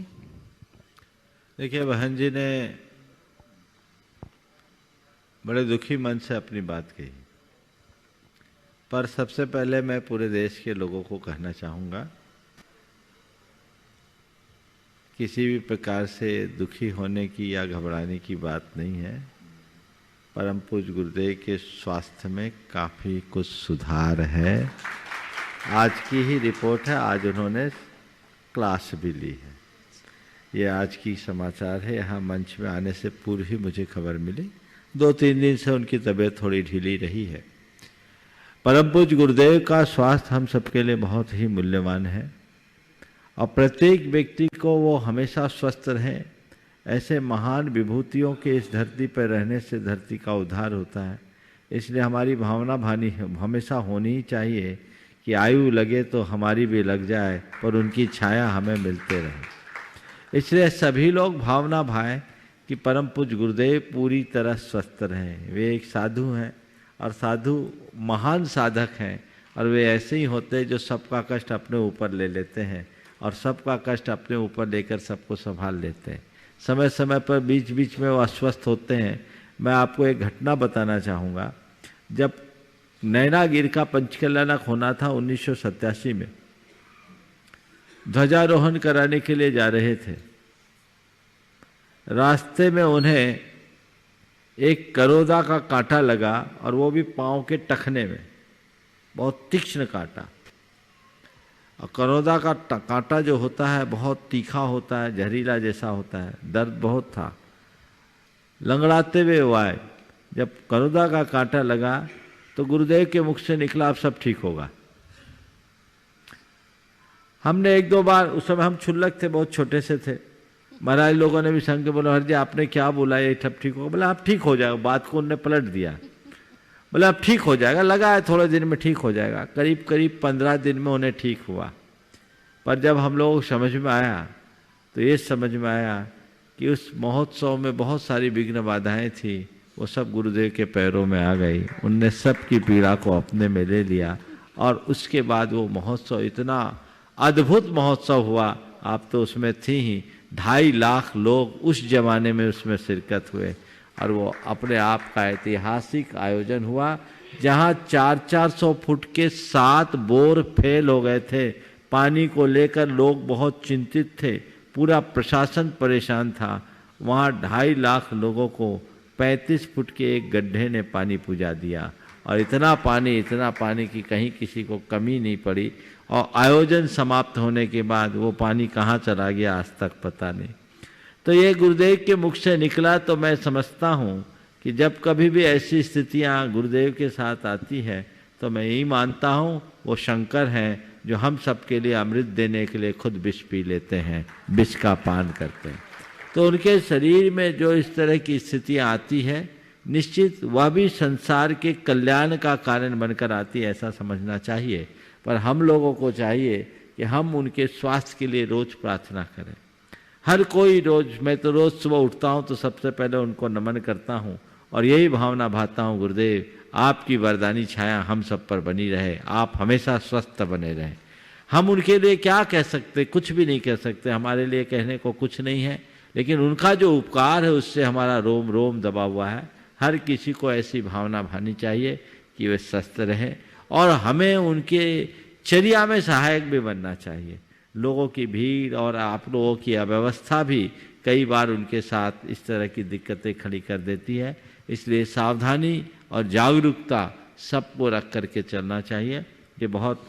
देखिए, बहन जी ने बड़े दुखी मन से अपनी बात कही, पर सबसे पहले मैं पूरे देश के लोगों को कहना चाहूँगा, किसी भी प्रकार से दुखी होने की या घबराने की बात नहीं है। परम पूज्य गुरुदेव के स्वास्थ्य में काफ़ी कुछ सुधार है। आज की ही रिपोर्ट है, आज उन्होंने क्लास भी ली है। ये आज की समाचार है, यहाँ मंच में आने से पूर्व ही मुझे खबर मिली। 2-3 दिन से उनकी तबीयत थोड़ी ढीली रही है। परम पूज्य गुरुदेव का स्वास्थ्य हम सबके लिए बहुत ही मूल्यवान है और प्रत्येक व्यक्ति को वो हमेशा स्वस्थ रहें, ऐसे महान विभूतियों के इस धरती पर रहने से धरती का उद्धार होता है। इसलिए हमारी भावना हमेशा होनी ही चाहिए कि आयु लगे तो हमारी भी लग जाए, पर उनकी छाया हमें मिलते रहे। इसलिए सभी लोग भावना भाएं कि परम पूज्य गुरुदेव पूरी तरह स्वस्थ रहें। वे एक साधु हैं और साधु महान साधक हैं, और वे ऐसे ही होते हैं जो सबका कष्ट अपने ऊपर ले लेते हैं और सबका कष्ट अपने ऊपर लेकर सबको संभाल लेते हैं। समय समय पर बीच बीच में वो अस्वस्थ होते हैं। मैं आपको एक घटना बताना चाहूँगा। जब नैनागिर का पंचकल्याणक होना था 1987 में, ध्वजारोहण कराने के लिए जा रहे थे। रास्ते में उन्हें एक करोदा का कांटा लगा, और वो भी पाँव के टखने में, बहुत तीक्ष्ण कांटा। और करोदा का कांटा जो होता है बहुत तीखा होता है, जहरीला जैसा होता है। दर्द बहुत था। लंगड़ाते हुए वो आए। जब करोदा का कांटा लगा तो गुरुदेव के मुख से निकला, अब सब ठीक होगा। हमने 1-2 बार, उस समय हम क्षुल्लक थे, बहुत छोटे से थे, महाराज लोगों ने भी संग के बोला, हर जी आपने क्या बोला, ये सब ठीक होगा। बोला आप ठीक हो जाएगा। बात को उन्होंने पलट दिया। बोला अब ठीक हो जाएगा, लगा है थोड़े दिन में ठीक हो जाएगा। करीब करीब 15 दिन में उन्हें ठीक हुआ। पर जब हम लोग समझ में आया तो ये समझ में आया कि उस महोत्सव में बहुत सारी विघ्न बाधाएं थी, वो सब गुरुदेव के पैरों में आ गई। उनने सबकी पीड़ा को अपने में ले लिया, और उसके बाद वो महोत्सव इतना अद्भुत महोत्सव हुआ। आप तो उसमें थी ही। 2.5 लाख लोग उस जमाने में उसमें शिरकत हुए, और वो अपने आप का ऐतिहासिक आयोजन हुआ, जहाँ 400-400 फुट के 7 बोर फेल हो गए थे। पानी को लेकर लोग बहुत चिंतित थे, पूरा प्रशासन परेशान था। वहाँ 2.5 लाख लोगों को 35 फुट के एक गड्ढे ने पानी पुजा दिया, और इतना पानी कि कहीं किसी को कमी नहीं पड़ी। और आयोजन समाप्त होने के बाद वो पानी कहाँ चला गया आज तक पता नहीं। तो ये गुरुदेव के मुख से निकला। तो मैं समझता हूँ कि जब कभी भी ऐसी स्थितियाँ गुरुदेव के साथ आती है, तो मैं यही मानता हूँ वो शंकर हैं, जो हम सबके लिए अमृत देने के लिए खुद विष पी लेते हैं, विष का पान करते हैं। तो उनके शरीर में जो इस तरह की स्थितियाँ आती है, निश्चित वह भी संसार के कल्याण का कारण बनकर आती है, ऐसा समझना चाहिए। पर हम लोगों को चाहिए कि हम उनके स्वास्थ्य के लिए रोज प्रार्थना करें। हर कोई रोज, मैं तो रोज सुबह उठता हूँ तो सबसे पहले उनको नमन करता हूँ, और यही भावना भाता हूँ गुरुदेव, आपकी वरदानी छाया हम सब पर बनी रहे, आप हमेशा स्वस्थ बने रहें। हम उनके लिए क्या कह सकते, कुछ भी नहीं कह सकते, हमारे लिए कहने को कुछ नहीं है, लेकिन उनका जो उपकार है उससे हमारा रोम रोम दबा हुआ है। हर किसी को ऐसी भावना भानी चाहिए कि वे स्वस्थ रहें, और हमें उनके चर्या में सहायक भी बनना चाहिए। लोगों की भीड़ और आप लोगों की अव्यवस्था भी कई बार उनके साथ इस तरह की दिक्कतें खड़ी कर देती है, इसलिए सावधानी और जागरूकता सबको रख करके चलना चाहिए। ये बहुत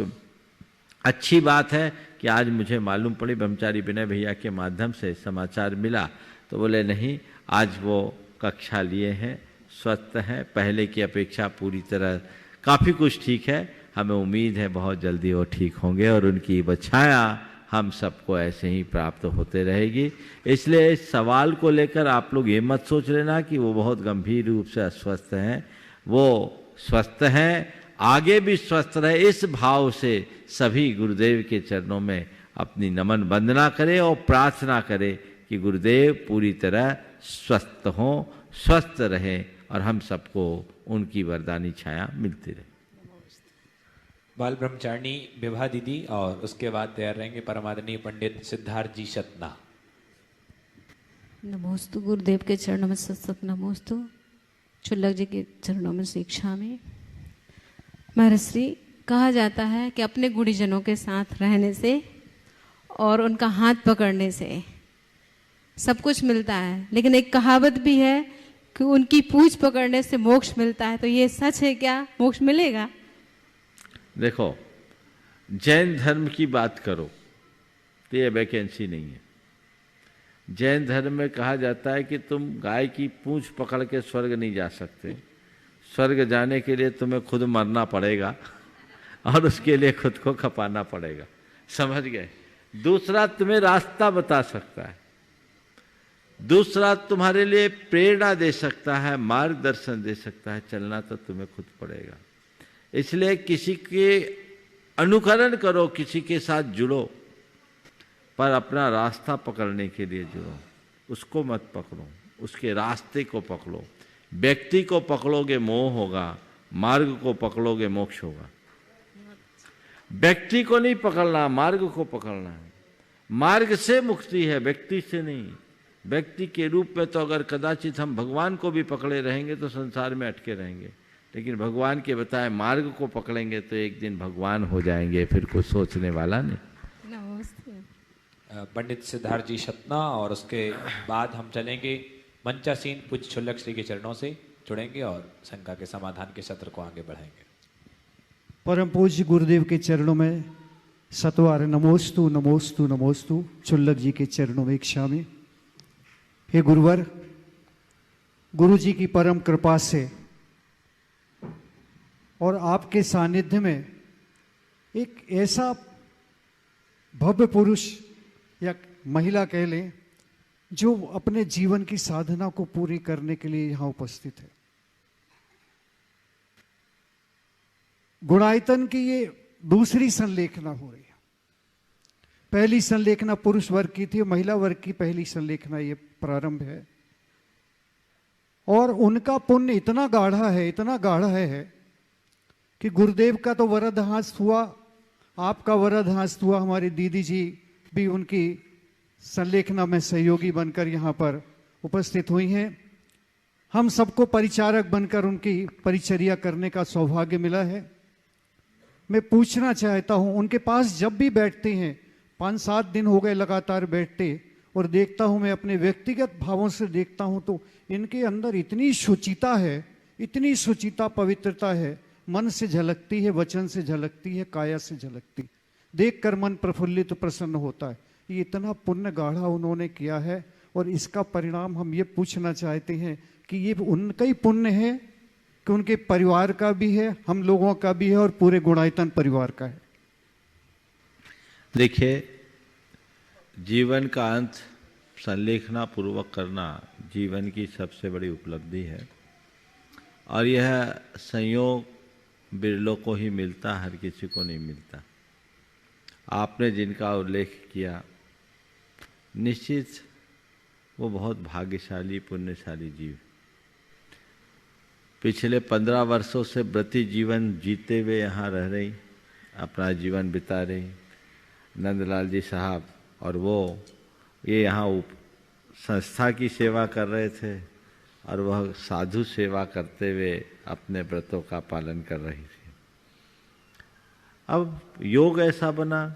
अच्छी बात है कि आज मुझे मालूम पड़ी, ब्रह्मचारी विनय भैया के माध्यम से समाचार मिला, तो बोले नहीं आज वो कक्षा लिए हैं, स्वस्थ हैं, पहले की अपेक्षा पूरी तरह काफ़ी कुछ ठीक है। हमें उम्मीद है बहुत जल्दी वो ठीक होंगे और उनकी बछाया हम सबको ऐसे ही प्राप्त होते रहेगी। इसलिए इस सवाल को लेकर आप लोग ये मत सोच लेना कि वो बहुत गंभीर रूप से अस्वस्थ हैं, वो स्वस्थ हैं, आगे भी स्वस्थ रहे, इस भाव से सभी गुरुदेव के चरणों में अपनी नमन वंदना करें और प्रार्थना करें कि गुरुदेव पूरी तरह स्वस्थ हों, स्वस्थ रहें और हम सबको उनकी वरदानी छाया मिलती रहे। बाल ब्रह्मचारिणी विभा दीदी और उसके बाद तैयार रहेंगे परमादरणीय पंडित सिद्धार्थ जी सतना। नमोस्तु गुरुदेव के चरणों में सत नमोस्तु, चुल्लक जी के चरणों में शिक्षा में। महाराज श्री, कहा जाता है कि अपने गुणीजनों के साथ रहने से और उनका हाथ पकड़ने से सब कुछ मिलता है, लेकिन एक कहावत भी है कि उनकी पूंछ पकड़ने से मोक्ष मिलता है। तो ये सच है क्या, मोक्ष मिलेगा? देखो, जैन धर्म की बात करो तो ये वैकेंसी नहीं है। जैन धर्म में कहा जाता है कि तुम गाय की पूंछ पकड़ के स्वर्ग नहीं जा सकते, स्वर्ग जाने के लिए तुम्हें खुद मरना पड़ेगा और उसके लिए खुद को खपाना पड़ेगा, समझ गए? दूसरा तुम्हें रास्ता बता सकता है, दूसरा तुम्हारे लिए प्रेरणा दे सकता है, मार्गदर्शन दे सकता है, चलना तो तुम्हें खुद पड़ेगा। इसलिए किसी के अनुकरण करो, किसी के साथ जुड़ो, पर अपना रास्ता पकड़ने के लिए जुड़ो, उसको मत पकड़ो, उसके रास्ते को पकड़ो। व्यक्ति को पकड़ोगे मोह होगा, मार्ग को पकड़ोगे मोक्ष होगा। व्यक्ति को नहीं पकड़ना, मार्ग को पकड़ना है। मार्ग से मुक्ति है, व्यक्ति से नहीं। व्यक्ति के रूप में तो अगर कदाचित हम भगवान को भी पकड़े रहेंगे तो संसार में अटके रहेंगे, लेकिन भगवान के बताए मार्ग को पकड़ेंगे तो एक दिन भगवान हो जाएंगे, फिर कुछ सोचने वाला नहीं। पंडित सिद्धार्थ जी सतना और उसके बाद हम चलेंगे मंचासीन पूज्य छुल्लक श्री के चरणों से जुड़ेंगे और शंका के समाधान के सत्र को आगे बढ़ाएंगे। परम पूज्य गुरुदेव के चरणों में सतवार नमोस्तु नमोस्तु नमोस्तु, छुल्लक जी के चरणों में इच्छा में। हे गुरुवर, गुरु जी की परम कृपा से और आपके सानिध्य में एक ऐसा भव्य पुरुष या महिला कह लें जो अपने जीवन की साधना को पूरी करने के लिए यहां उपस्थित है। गुणायतन की ये दूसरी संलेखना हो रही है। पहली संलेखना पुरुष वर्ग की थी, महिला वर्ग की पहली संलेखना ये प्रारंभ है। और उनका पुण्य इतना गाढ़ा है, इतना गाढ़ा है कि गुरुदेव का तो वरदहस्त हुआ, आपका वरदहस्त हुआ, हमारी दीदी जी भी उनकी संलेखना में सहयोगी बनकर यहाँ पर उपस्थित हुई हैं। हम सबको परिचारक बनकर उनकी परिचर्या करने का सौभाग्य मिला है। मैं पूछना चाहता हूँ, उनके पास जब भी बैठते हैं, 5-7 दिन हो गए लगातार बैठते, और देखता हूँ, मैं अपने व्यक्तिगत भावों से देखता हूँ तो इनके अंदर इतनी शुचिता है, इतनी शुचिता, पवित्रता है, मन से झलकती है, वचन से झलकती है, काया से झलकती, देखकर मन प्रफुल्लित प्रसन्न होता है। ये इतना पुण्य गाढ़ा उन्होंने किया है, और इसका परिणाम हम ये पूछना चाहते हैं कि ये उनका ही पुण्य है कि उनके परिवार का भी है, हम लोगों का भी है, और पूरे गुणायतन परिवार का है। देखिए, जीवन का अंत संलेखना पूर्वक करना जीवन की सबसे बड़ी उपलब्धि है, और यह संयोग बिरलों को ही मिलता, हर किसी को नहीं मिलता। आपने जिनका उल्लेख किया, निश्चित वो बहुत भाग्यशाली पुण्यशाली जीव। पिछले 15 वर्षों से व्रती जीवन जीते हुए यहाँ रह रही, अपना जीवन बिता रही नंदलाल जी साहब, और वो ये यहाँ संस्था की सेवा कर रहे थे और वह साधु सेवा करते हुए अपने व्रतों का पालन कर रही थी। अब योग ऐसा बना,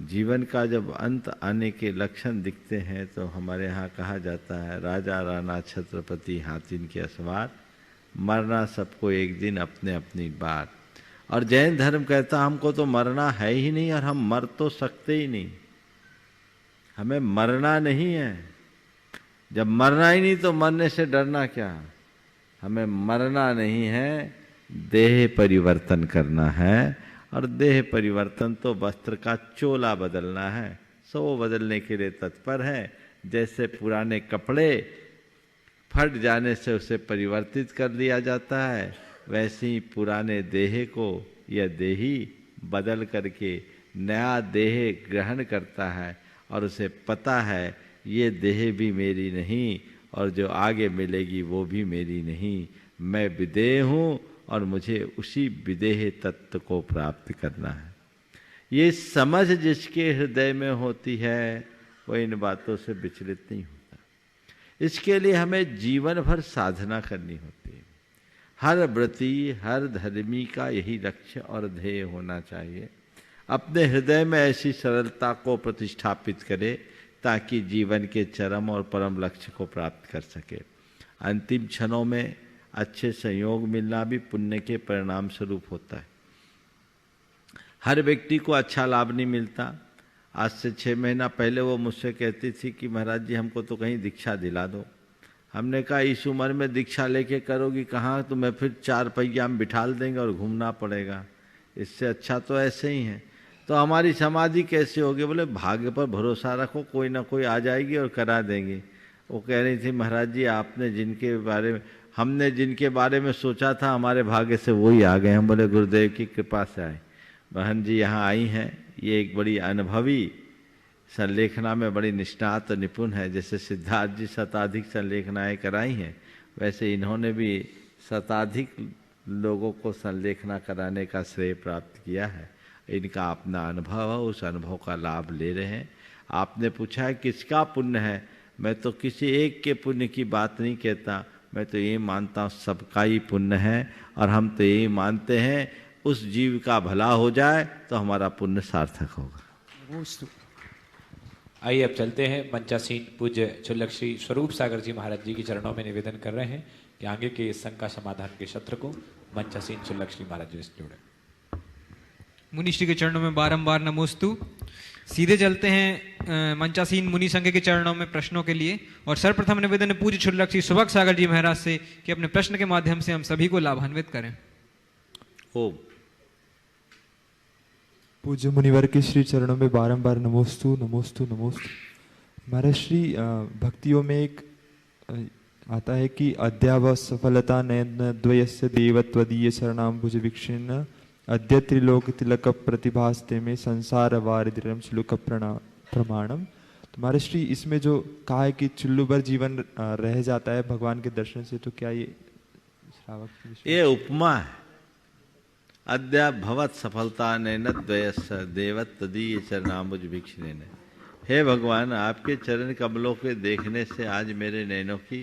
जीवन का जब अंत आने के लक्षण दिखते हैं तो हमारे यहाँ कहा जाता है, राजा राणा छत्रपति हाथिन के असवार, मरना सबको एक दिन अपने अपनी बार। और जैन धर्म कहता हमको तो मरना है ही नहीं और हम मर तो सकते ही नहीं, हमें मरना नहीं है। जब मरना ही नहीं तो मरने से डरना क्या, हमें मरना नहीं है, देह परिवर्तन करना है। और देह परिवर्तन तो वस्त्र का चोला बदलना है, सो वो बदलने के लिए तत्पर है। जैसे पुराने कपड़े फट जाने से उसे परिवर्तित कर दिया जाता है, वैसे ही पुराने देह को यह देही बदल करके नया देह ग्रहण करता है और उसे पता है ये देह भी मेरी नहीं और जो आगे मिलेगी वो भी मेरी नहीं, मैं विदेह हूँ और मुझे उसी विदेह तत्व को प्राप्त करना है। ये समझ जिसके हृदय में होती है वो इन बातों से विचलित नहीं होता। इसके लिए हमें जीवन भर साधना करनी होती है। हर व्रती, हर धर्मी का यही लक्ष्य और ध्येय होना चाहिए, अपने हृदय में ऐसी सरलता को प्रतिष्ठापित करे ताकि जीवन के चरम और परम लक्ष्य को प्राप्त कर सके। अंतिम क्षणों में अच्छे संयोग मिलना भी पुण्य के परिणाम स्वरूप होता है। हर व्यक्ति को अच्छा लाभ नहीं मिलता। आज से 6 महीना पहले वो मुझसे कहती थी कि महाराज जी हमको तो कहीं दीक्षा दिला दो। हमने कहा इस उम्र में दीक्षा लेके करोगी कहाँ, तुम्हें फिर 4 पहिया में बिठाल देंगे और घूमना पड़ेगा, इससे अच्छा तो ऐसे ही है। तो हमारी समाधि कैसे होगी? बोले भाग्य पर भरोसा रखो, कोई ना कोई आ जाएगी और करा देंगी। वो कह रही थी महाराज जी आपने जिनके बारे में, हमने जिनके बारे में सोचा था हमारे भाग्य से वही आ गए। हम बोले गुरुदेव की कृपा से आए। बहन जी यहाँ आई हैं, ये एक बड़ी अनुभवी संलेखना में बड़ी निष्णात निपुण है। जैसे सिद्धार्थ जी शताधिक संलेखनाएँ कराई हैं, वैसे इन्होंने भी शताधिक लोगों को संलेखना कराने का श्रेय प्राप्त किया है। इनका अपना अनुभव है, उस अनुभव का लाभ ले रहे हैं। आपने पूछा है किसका पुण्य है, मैं तो किसी एक के पुण्य की बात नहीं कहता, मैं तो ये मानता हूँ सबका ही पुण्य है। और हम तो यही मानते हैं उस जीव का भला हो जाए तो हमारा पुण्य सार्थक होगा। आइए अब चलते हैं। पंचासीन पूज्य चुल्लक श्री स्वरूप सागर जी महाराज जी के चरणों में निवेदन कर रहे हैं कि आगे के इस शंका समाधान के सत्र को पंचासीन चुल्लक श्री महाराज जी से जोड़े। मुनि श्री के चरणों में बारंबार नमोस्तु। सीधे चलते हैं मंचासीन मुनि संघ के चरणों में प्रश्नों के लिए। और सर्वप्रथम निवेदन पूज्य चुल्लक श्री सुभग सागर जी महाराज से कि अपने प्रश्न के माध्यम से हम सभी को लाभान्वित करें। ओम। पूज्य मुनिवर के श्री चरणों में बारंबार नमोस्तु नमोस्तु नमोस्तु। महाराज श्री भक्तियों में एक आता है कि अद्याव सफलता नयन द्वयस्य देवत्वदीय शरणाम्बुज वीक्षण अद्य त्रिलोक तिलक प्रतिभास्ते में संसार वारिद्रम चुल्लुक प्रमाणम। तो महाराज श्री इसमें जो कहा है कि चुल्लू भर जीवन रह जाता है भगवान के दर्शन से, तो क्या ये श्रावक ये उपमा है। अद्या भवत सफलता नैन द्वयस्य देवत्वदीय चरणाम्बुज वीक्षण। हे भगवान आपके चरण कमलों के देखने से आज मेरे नैनों की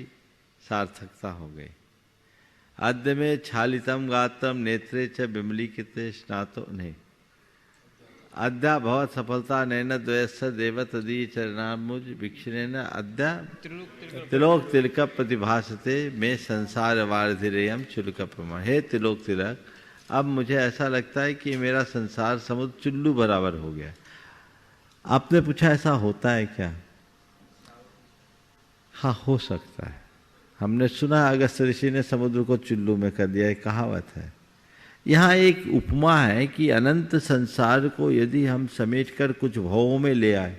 सार्थकता हो गई। अद्य में छालितम गात्रम नेत्रे च बिमलीकृते स्नातो नहीं। अद्या भवत सफलता नैन द्वयस्य देवत्वदीय चरणाम्बुज वीक्षणेन अद्या त्रिलोक तिलक प्रतिभासते में संसार वारिधिरेयम चुल्लुक प्रमाण। हे त्रिलोक तिलक, अब मुझे ऐसा लगता है कि मेरा संसार समुद्र चुल्लू बराबर हो गया। आपने पूछा ऐसा होता है क्या? हाँ हो सकता है। हमने सुना अगस्त ऋषि ने समुद्र को चुल्लू में कर दिया, एक कहावत है। यहाँ एक उपमा है कि अनंत संसार को यदि हम समेटकर कुछ भावों में ले आए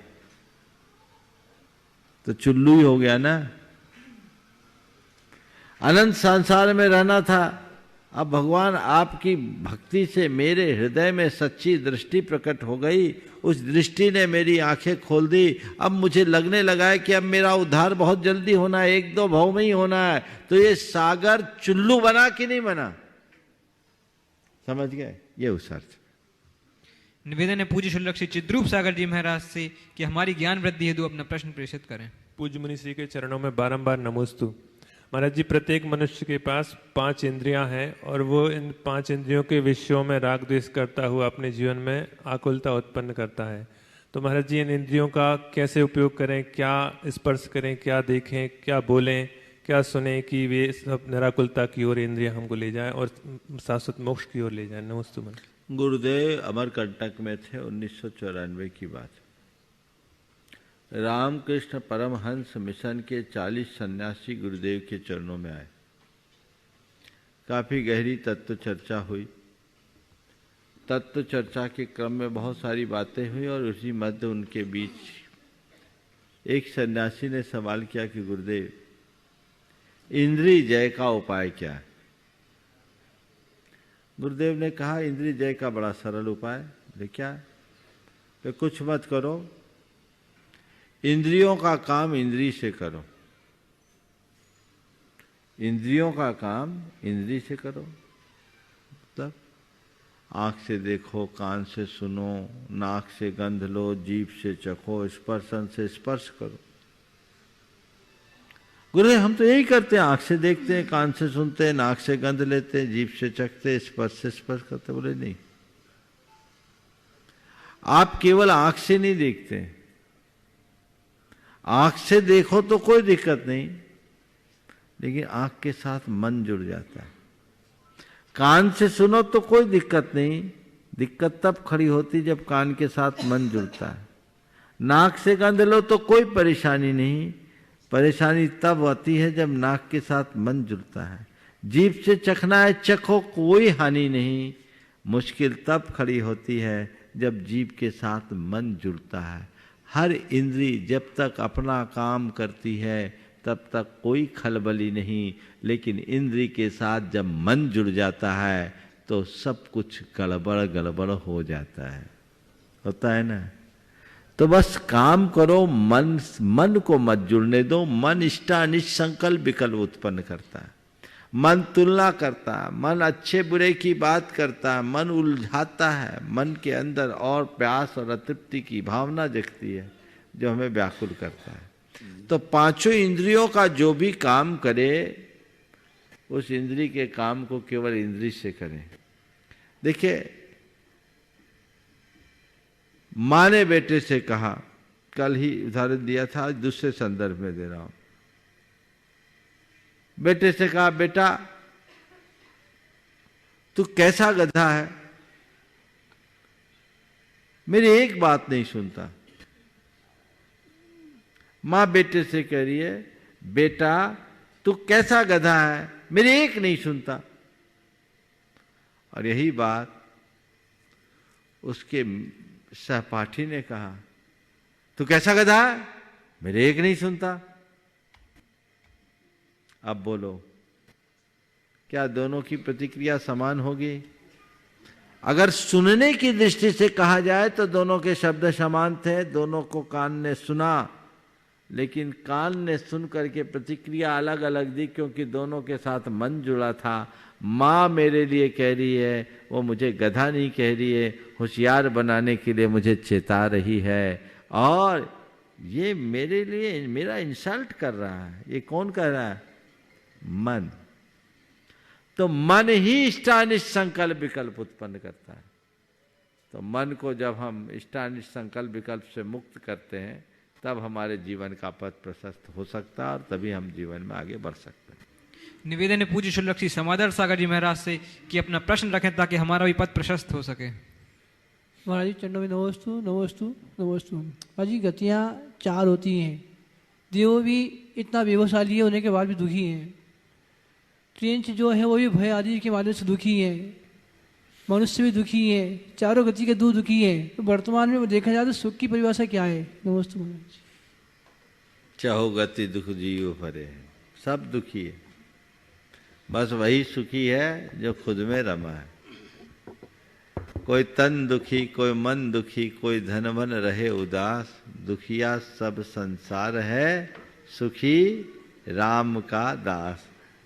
तो चुल्लू ही हो गया ना। अनंत संसार में रहना था अब भगवान आपकी भक्ति से मेरे हृदय में सच्ची दृष्टि प्रकट हो गई, उस दृष्टि ने मेरी आंखें खोल दी। अब मुझे लगने लगा है कि अब मेरा उद्धार बहुत जल्दी होना है, 1-2 भाव में ही होना है। तो ये सागर चुल्लू बना कि नहीं बना? समझ गए? ये उस अर्थ। निवेदन है पूज्य शुल्लक श्री चिद्रूप सागर जी महाराज से कि हमारी ज्ञान वृद्धि हेतु अपना प्रश्न प्रेषित करें। पूज्य मुनि श्री के चरणों में बारंबार नमोस्तु। महाराज जी, प्रत्येक मनुष्य के पास 5 इंद्रियां हैं और वो इन 5 इंद्रियों के विषयों में राग द्वेष करता हुआ अपने जीवन में आकुलता उत्पन्न करता है। तो महाराज जी, इन इंद्रियों का कैसे उपयोग करें, क्या स्पर्श करें, क्या देखें, क्या बोलें, क्या सुने कि वे सब निराकुलता की ओर इंद्रियां हमको ले जाएं और शाश्वत मोक्ष की ओर ले जाएं। नमस्ते। गुरुदेव अमरकंटक में थे, 1994 की बात। रामकृष्ण परमहंस मिशन के 40 सन्यासी गुरुदेव के चरणों में आए। काफी गहरी तत्व चर्चा हुई। तत्व चर्चा के क्रम में बहुत सारी बातें हुई और उसी मध्य उनके बीच एक सन्यासी ने सवाल किया कि गुरुदेव, इंद्रिय जय का उपाय क्या है? गुरुदेव ने कहा, इंद्रिय जय का बड़ा सरल उपाय है। क्या? तो कुछ मत करो, इंद्रियों का काम इंद्रिय से करो। इंद्रियों का काम इंद्रिय से करो मतलब आँख से देखो, कान से सुनो, नाक से गंध लो, जीभ से चखो, स्पर्शन से स्पर्श करो। गुरुदेव, हम तो यही करते हैं, आँख से देखते हैं, कान से सुनते हैं, नाक से गंध लेते हैं, जीभ से चखते, स्पर्श से स्पर्श करते। बोले नहीं, आप केवल आँख से नहीं देखते। आँख से देखो तो कोई दिक्कत नहीं, लेकिन आँख के साथ मन जुड़ जाता है। कान से सुनो तो कोई दिक्कत नहीं, दिक्कत तब खड़ी होती जब कान के साथ मन जुड़ता है। नाक से गंध लो तो कोई परेशानी नहीं, परेशानी तब आती है जब नाक के साथ मन जुड़ता है। जीभ से चखना है, चखो, कोई हानि नहीं, मुश्किल तब खड़ी होती है जब जीभ के साथ मन जुड़ता है। हर इंद्री जब तक अपना काम करती है तब तक कोई खलबली नहीं, लेकिन इंद्री के साथ जब मन जुड़ जाता है तो सब कुछ गड़बड़ गड़बड़ हो जाता है। होता है ना? तो बस काम करो, मन को मत जुड़ने दो। मन इष्टानिष्ट संकल्प विकल्प उत्पन्न करता है, मन तुलना करता है, मन अच्छे बुरे की बात करता है, मन उलझाता है, मन के अंदर और प्यास और अतृप्ति की भावना जगती है जो हमें व्याकुल करता है। तो पांचों इंद्रियों का जो भी काम करे उस इंद्री के काम को केवल इंद्री से करें। देखिए, माँ ने बेटे से कहा, कल ही उदाहरण दिया था, आज दूसरे संदर्भ में दे रहा हूं। बेटे से कहा, बेटा तू कैसा गधा है, मेरी एक बात नहीं सुनता। मां बेटे से कह रही है, बेटा तू कैसा गधा है, मेरी एक नहीं सुनता। और यही बात उसके सहपाठी ने कहा, तू कैसा गधा है, मेरे एक नहीं सुनता। अब बोलो, क्या दोनों की प्रतिक्रिया समान होगी? अगर सुनने की दृष्टि से कहा जाए तो दोनों के शब्द समान थे, दोनों को कान ने सुना, लेकिन कान ने सुन करके प्रतिक्रिया अलग अलग दी, क्योंकि दोनों के साथ मन जुड़ा था। माँ मेरे लिए कह रही है, वो मुझे गधा नहीं कह रही है, होशियार बनाने के लिए मुझे चेता रही है, और ये मेरे लिए मेरा इंसल्ट कर रहा है। ये कौन कर रहा है? मन। तो मन ही इष्टानिष्ट संकल्प विकल्प उत्पन्न करता है। तो मन को जब हम इष्टानिष्ट संकल्प विकल्प से मुक्त करते हैं तब हमारे जीवन का पथ प्रशस्त हो सकता है और तभी हम जीवन में आगे बढ़ सकते हैं। निवेदन है पूज्य शुल्लक श्री समादर सागर जी महाराज से कि अपना प्रश्न रखें ताकि हमारा भी पथ प्रशस्त हो सके। महाराज जी चरणों में नमोस्तु नमोस्तु नमोस्तु। महाराज जी, गतियाँ 4 होती हैं। देव भी इतना व्यवसायी होने के बाद भी दुखी हैं। ट्रेन से जो है वो भी भय आदि के माध्यम से दुखी है, मनुष्य भी दुखी है, चारों गति के दो दुखी है। तो वर्तमान में देखा जाए तो सुख की परिभाषा क्या है? नमस्ते महाराज। चाहो गति दुख जियो भरे, सब दुखी है। बस वही सुखी है जो खुद में रमा है। कोई तन दुखी, कोई मन दुखी, कोई धन मन रहे उदास, दुखिया सब संसार है, सुखी राम का दास।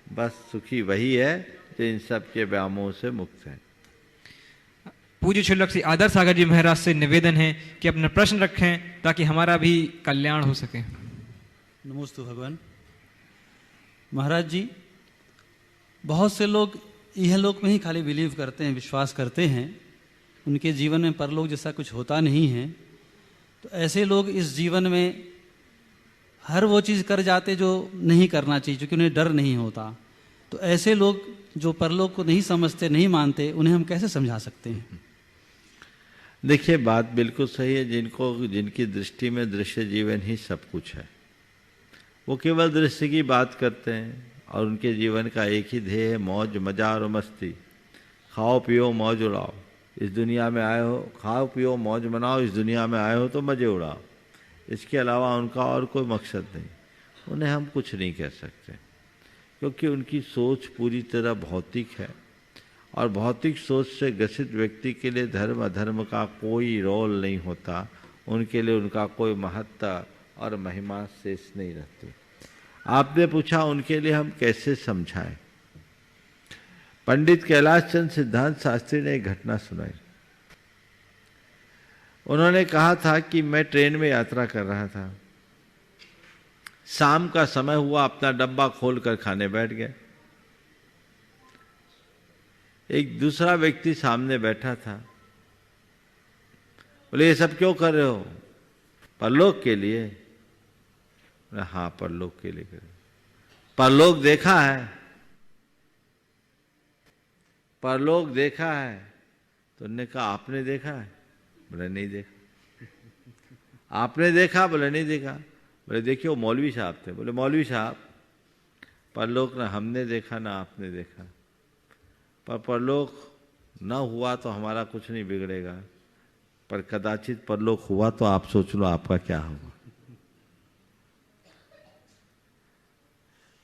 बस सुखी वही है जो इन सब के व्यामोह से मुक्त है। पूज्य क्षुल्लक श्री आदर सागर जी महाराज से निवेदन है कि अपना प्रश्न रखें ताकि हमारा भी कल्याण हो सके। नमोस्तु भगवान। महाराज जी, बहुत से लोग यह लोक में ही खाली बिलीव करते हैं, विश्वास करते हैं, उनके जीवन में परलोक जैसा कुछ होता नहीं है। तो ऐसे लोग इस जीवन में हर वो चीज़ कर जाते जो नहीं करना चाहिए, क्योंकि उन्हें डर नहीं होता। तो ऐसे लोग जो परलोक को नहीं समझते, नहीं मानते, उन्हें हम कैसे समझा सकते हैं? देखिए, बात बिल्कुल सही है। जिनकी दृष्टि में दृश्य जीवन ही सब कुछ है, वो केवल दृश्य की बात करते हैं और उनके जीवन का एक ही ध्येय है, मौज मजा और मस्ती। खाओ पियो मौज उड़ाओ, इस दुनिया में आए हो, खाओ पियो मौज मनाओ, इस दुनिया में आए हो तो मजे उड़ाओ। इसके अलावा उनका और कोई मकसद नहीं। उन्हें हम कुछ नहीं कह सकते, क्योंकि उनकी सोच पूरी तरह भौतिक है और भौतिक सोच से ग्रसित व्यक्ति के लिए धर्म अधर्म का कोई रोल नहीं होता। उनके लिए उनका कोई महत्व और महिमा शेष नहीं रहती। आपने पूछा उनके लिए हम कैसे समझाएं। पंडित कैलाश चंद्र सिद्धांत शास्त्री ने एक घटना सुनाई। उन्होंने कहा था कि मैं ट्रेन में यात्रा कर रहा था, शाम का समय हुआ, अपना डब्बा खोलकर खाने बैठ गए। एक दूसरा व्यक्ति सामने बैठा था। बोले, ये सब क्यों कर रहे हो? परलोक के लिए। हाँ, परलोक के लिए कर। परलोक देखा है? परलोक देखा है? तो उन्होंने कहा, आपने देखा है? बोले, नहीं देखा। आपने देखा? बोले, नहीं देखा। बोले, देखिए वो मौलवी साहब थे। बोले, मौलवी साहब, परलोक ना हमने देखा ना आपने देखा, पर परलोक न हुआ तो हमारा कुछ नहीं बिगड़ेगा, पर कदाचित परलोक हुआ तो आप सोच लो आपका क्या होगा।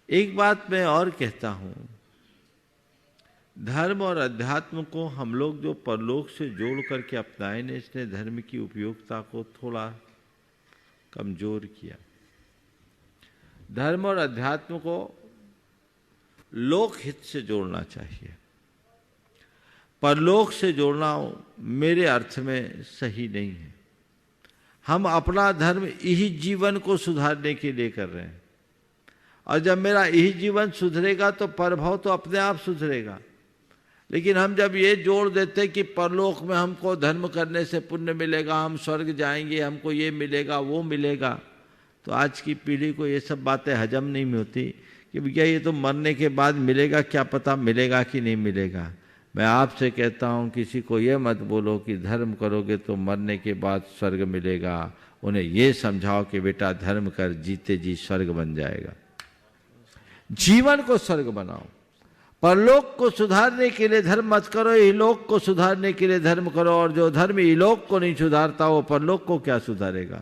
एक बात मैं और कहता हूं, धर्म और अध्यात्म को हम लोग जो परलोक से जोड़ करके अपनाए ने, इसने धर्म की उपयोगिता को थोड़ा कमजोर किया। धर्म और अध्यात्म को लोक हित से जोड़ना चाहिए। परलोक से जोड़ना मेरे अर्थ में सही नहीं है। हम अपना धर्म यही जीवन को सुधारने के लिए कर रहे हैं, और जब मेरा यही जीवन सुधरेगा तो परभव तो अपने आप सुधरेगा। लेकिन हम जब ये जोड़ देते कि परलोक में हमको धर्म करने से पुण्य मिलेगा, हम स्वर्ग जाएंगे, हमको ये मिलेगा वो मिलेगा, तो आज की पीढ़ी को ये सब बातें हजम नहीं होती कि भैया ये तो मरने के बाद मिलेगा, क्या पता मिलेगा कि नहीं मिलेगा। मैं आपसे कहता हूँ, किसी को ये मत बोलो कि धर्म करोगे तो मरने के बाद स्वर्ग मिलेगा। उन्हें ये समझाओ कि बेटा धर्म कर, जीते जी स्वर्ग बन जाएगा। जीवन को स्वर्ग बनाओ। परलोक को सुधारने के लिए धर्म मत करो, इलोक को सुधारने के लिए धर्म करो। और जो धर्म इलोक को नहीं सुधारता वो परलोक को क्या सुधारेगा।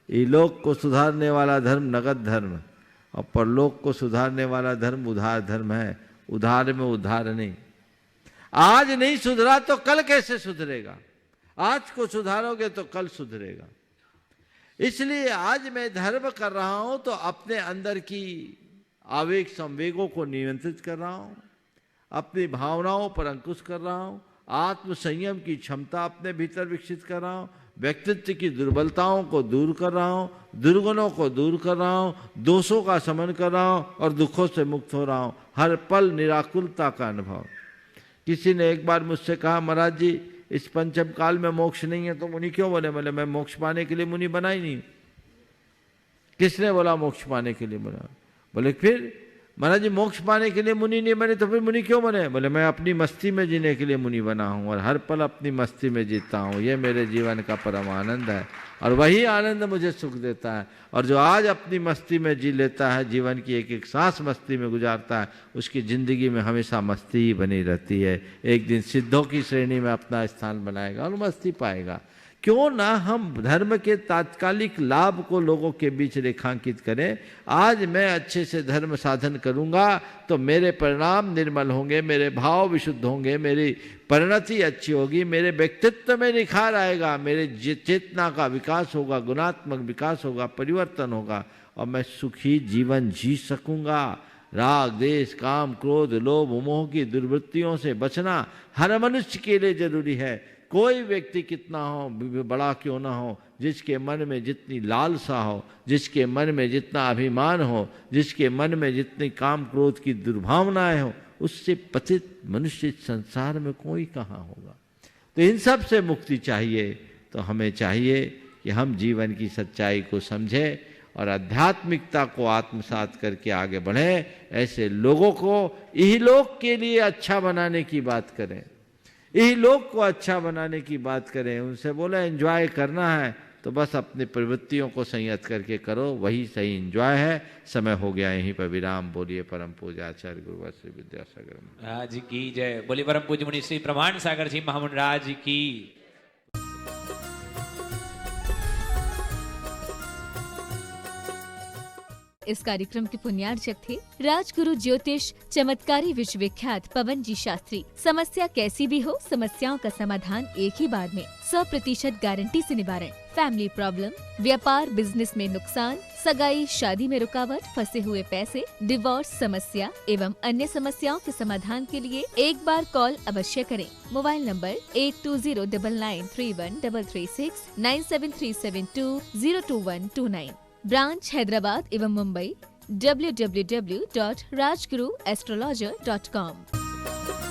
इलोक को सुधारने वाला धर्म नगद धर्म, और परलोक को सुधारने वाला धर्म उधार धर्म है। उधार में उधार नहीं। आज नहीं सुधरा तो कल कैसे सुधरेगा। आज को सुधारोगे तो कल सुधरेगा। इसलिए आज मैं धर्म कर रहा हूं तो अपने अंदर की आवेग संवेगों को नियंत्रित कर रहा हूं, अपनी भावनाओं पर अंकुश कर रहा हूं, आत्म संयम की क्षमता अपने भीतर विकसित कर रहा हूं, व्यक्तित्व की दुर्बलताओं को दूर कर रहा हूं, दुर्गुणों को दूर कर रहा हूं, दोषों का शमन कर रहा हूं और दुखों से मुक्त हो रहा हूं। हर पल निराकुलता का अनुभव। किसी ने एक बार मुझसे कहा, महाराज जी इस पंचम काल में मोक्ष नहीं है तो मुनि क्यों बने? बोले, मैं मोक्ष पाने के लिए मुनि बना ही नहीं। किसने बोला मोक्ष पाने के लिए बना? बोले, फिर महाराज जी मोक्ष पाने के लिए मुनि नहीं बने तो फिर मुनि क्यों बने? बोले, मैं अपनी मस्ती में जीने के लिए मुनि बना हूं और हर पल अपनी मस्ती में जीता हूं। ये मेरे जीवन का परम आनंद है और वही आनंद मुझे सुख देता है। और जो आज अपनी मस्ती में जी लेता है, जीवन की एक एक सांस मस्ती में गुजारता है, उसकी जिंदगी में हमेशा मस्ती ही बनी रहती है। एक दिन सिद्धों की श्रेणी में अपना स्थान बनाएगा और मस्ती पाएगा। क्यों ना हम धर्म के तात्कालिक लाभ को लोगों के बीच रेखांकित करें। आज मैं अच्छे से धर्म साधन करूंगा तो मेरे परिणाम निर्मल होंगे, मेरे भाव विशुद्ध होंगे, मेरी परिणति अच्छी होगी, मेरे व्यक्तित्व में निखार आएगा, मेरे चेतना का विकास होगा, गुणात्मक विकास होगा, परिवर्तन होगा और मैं सुखी जीवन जी सकूंगा। राग, देश, काम, क्रोध, लोभ, मोह की दुर्वृत्तियों से बचना हर मनुष्य के लिए जरूरी है। कोई व्यक्ति कितना हो, बड़ा क्यों ना हो, जिसके मन में जितनी लालसा हो, जिसके मन में जितना अभिमान हो, जिसके मन में जितनी काम क्रोध की दुर्भावनाएं हो, उससे पतित मनुष्य इस संसार में कोई कहाँ होगा। तो इन सब से मुक्ति चाहिए तो हमें चाहिए कि हम जीवन की सच्चाई को समझें और आध्यात्मिकता को आत्मसात करके आगे बढ़ें। ऐसे लोगों को इहलोक के लिए अच्छा बनाने की बात करें, इहलोक को अच्छा बनाने की बात करें। उनसे बोले एंजॉय करना है तो बस अपनी प्रवृत्तियों को संयत करके करो, वही सही एंजॉय है। समय हो गया, यहीं पर विराम। बोलिए परम पूज्य आचार्य गुरुवर श्री विद्यासागर महाराज की जय। बोलिए परम पूज्य मुनि श्री प्रमाण सागर जी महामुनिराज की। इस कार्यक्रम के पुण्यार्चक थे राजगुरु ज्योतिष चमत्कारी विश्वविख्यात पवन जी शास्त्री। समस्या कैसी भी हो, समस्याओं का समाधान एक ही बार में, 100% गारंटी से निवारण। फैमिली प्रॉब्लम, व्यापार बिजनेस में नुकसान, सगाई शादी में रुकावट, फंसे हुए पैसे, डिवोर्स समस्या एवं अन्य समस्याओं के समाधान के लिए एक बार कॉल अवश्य करें। Mobile number 8209931336 9737202129। ब्रांच हैदराबाद एवं मुंबई www.rajguruastrologer.com।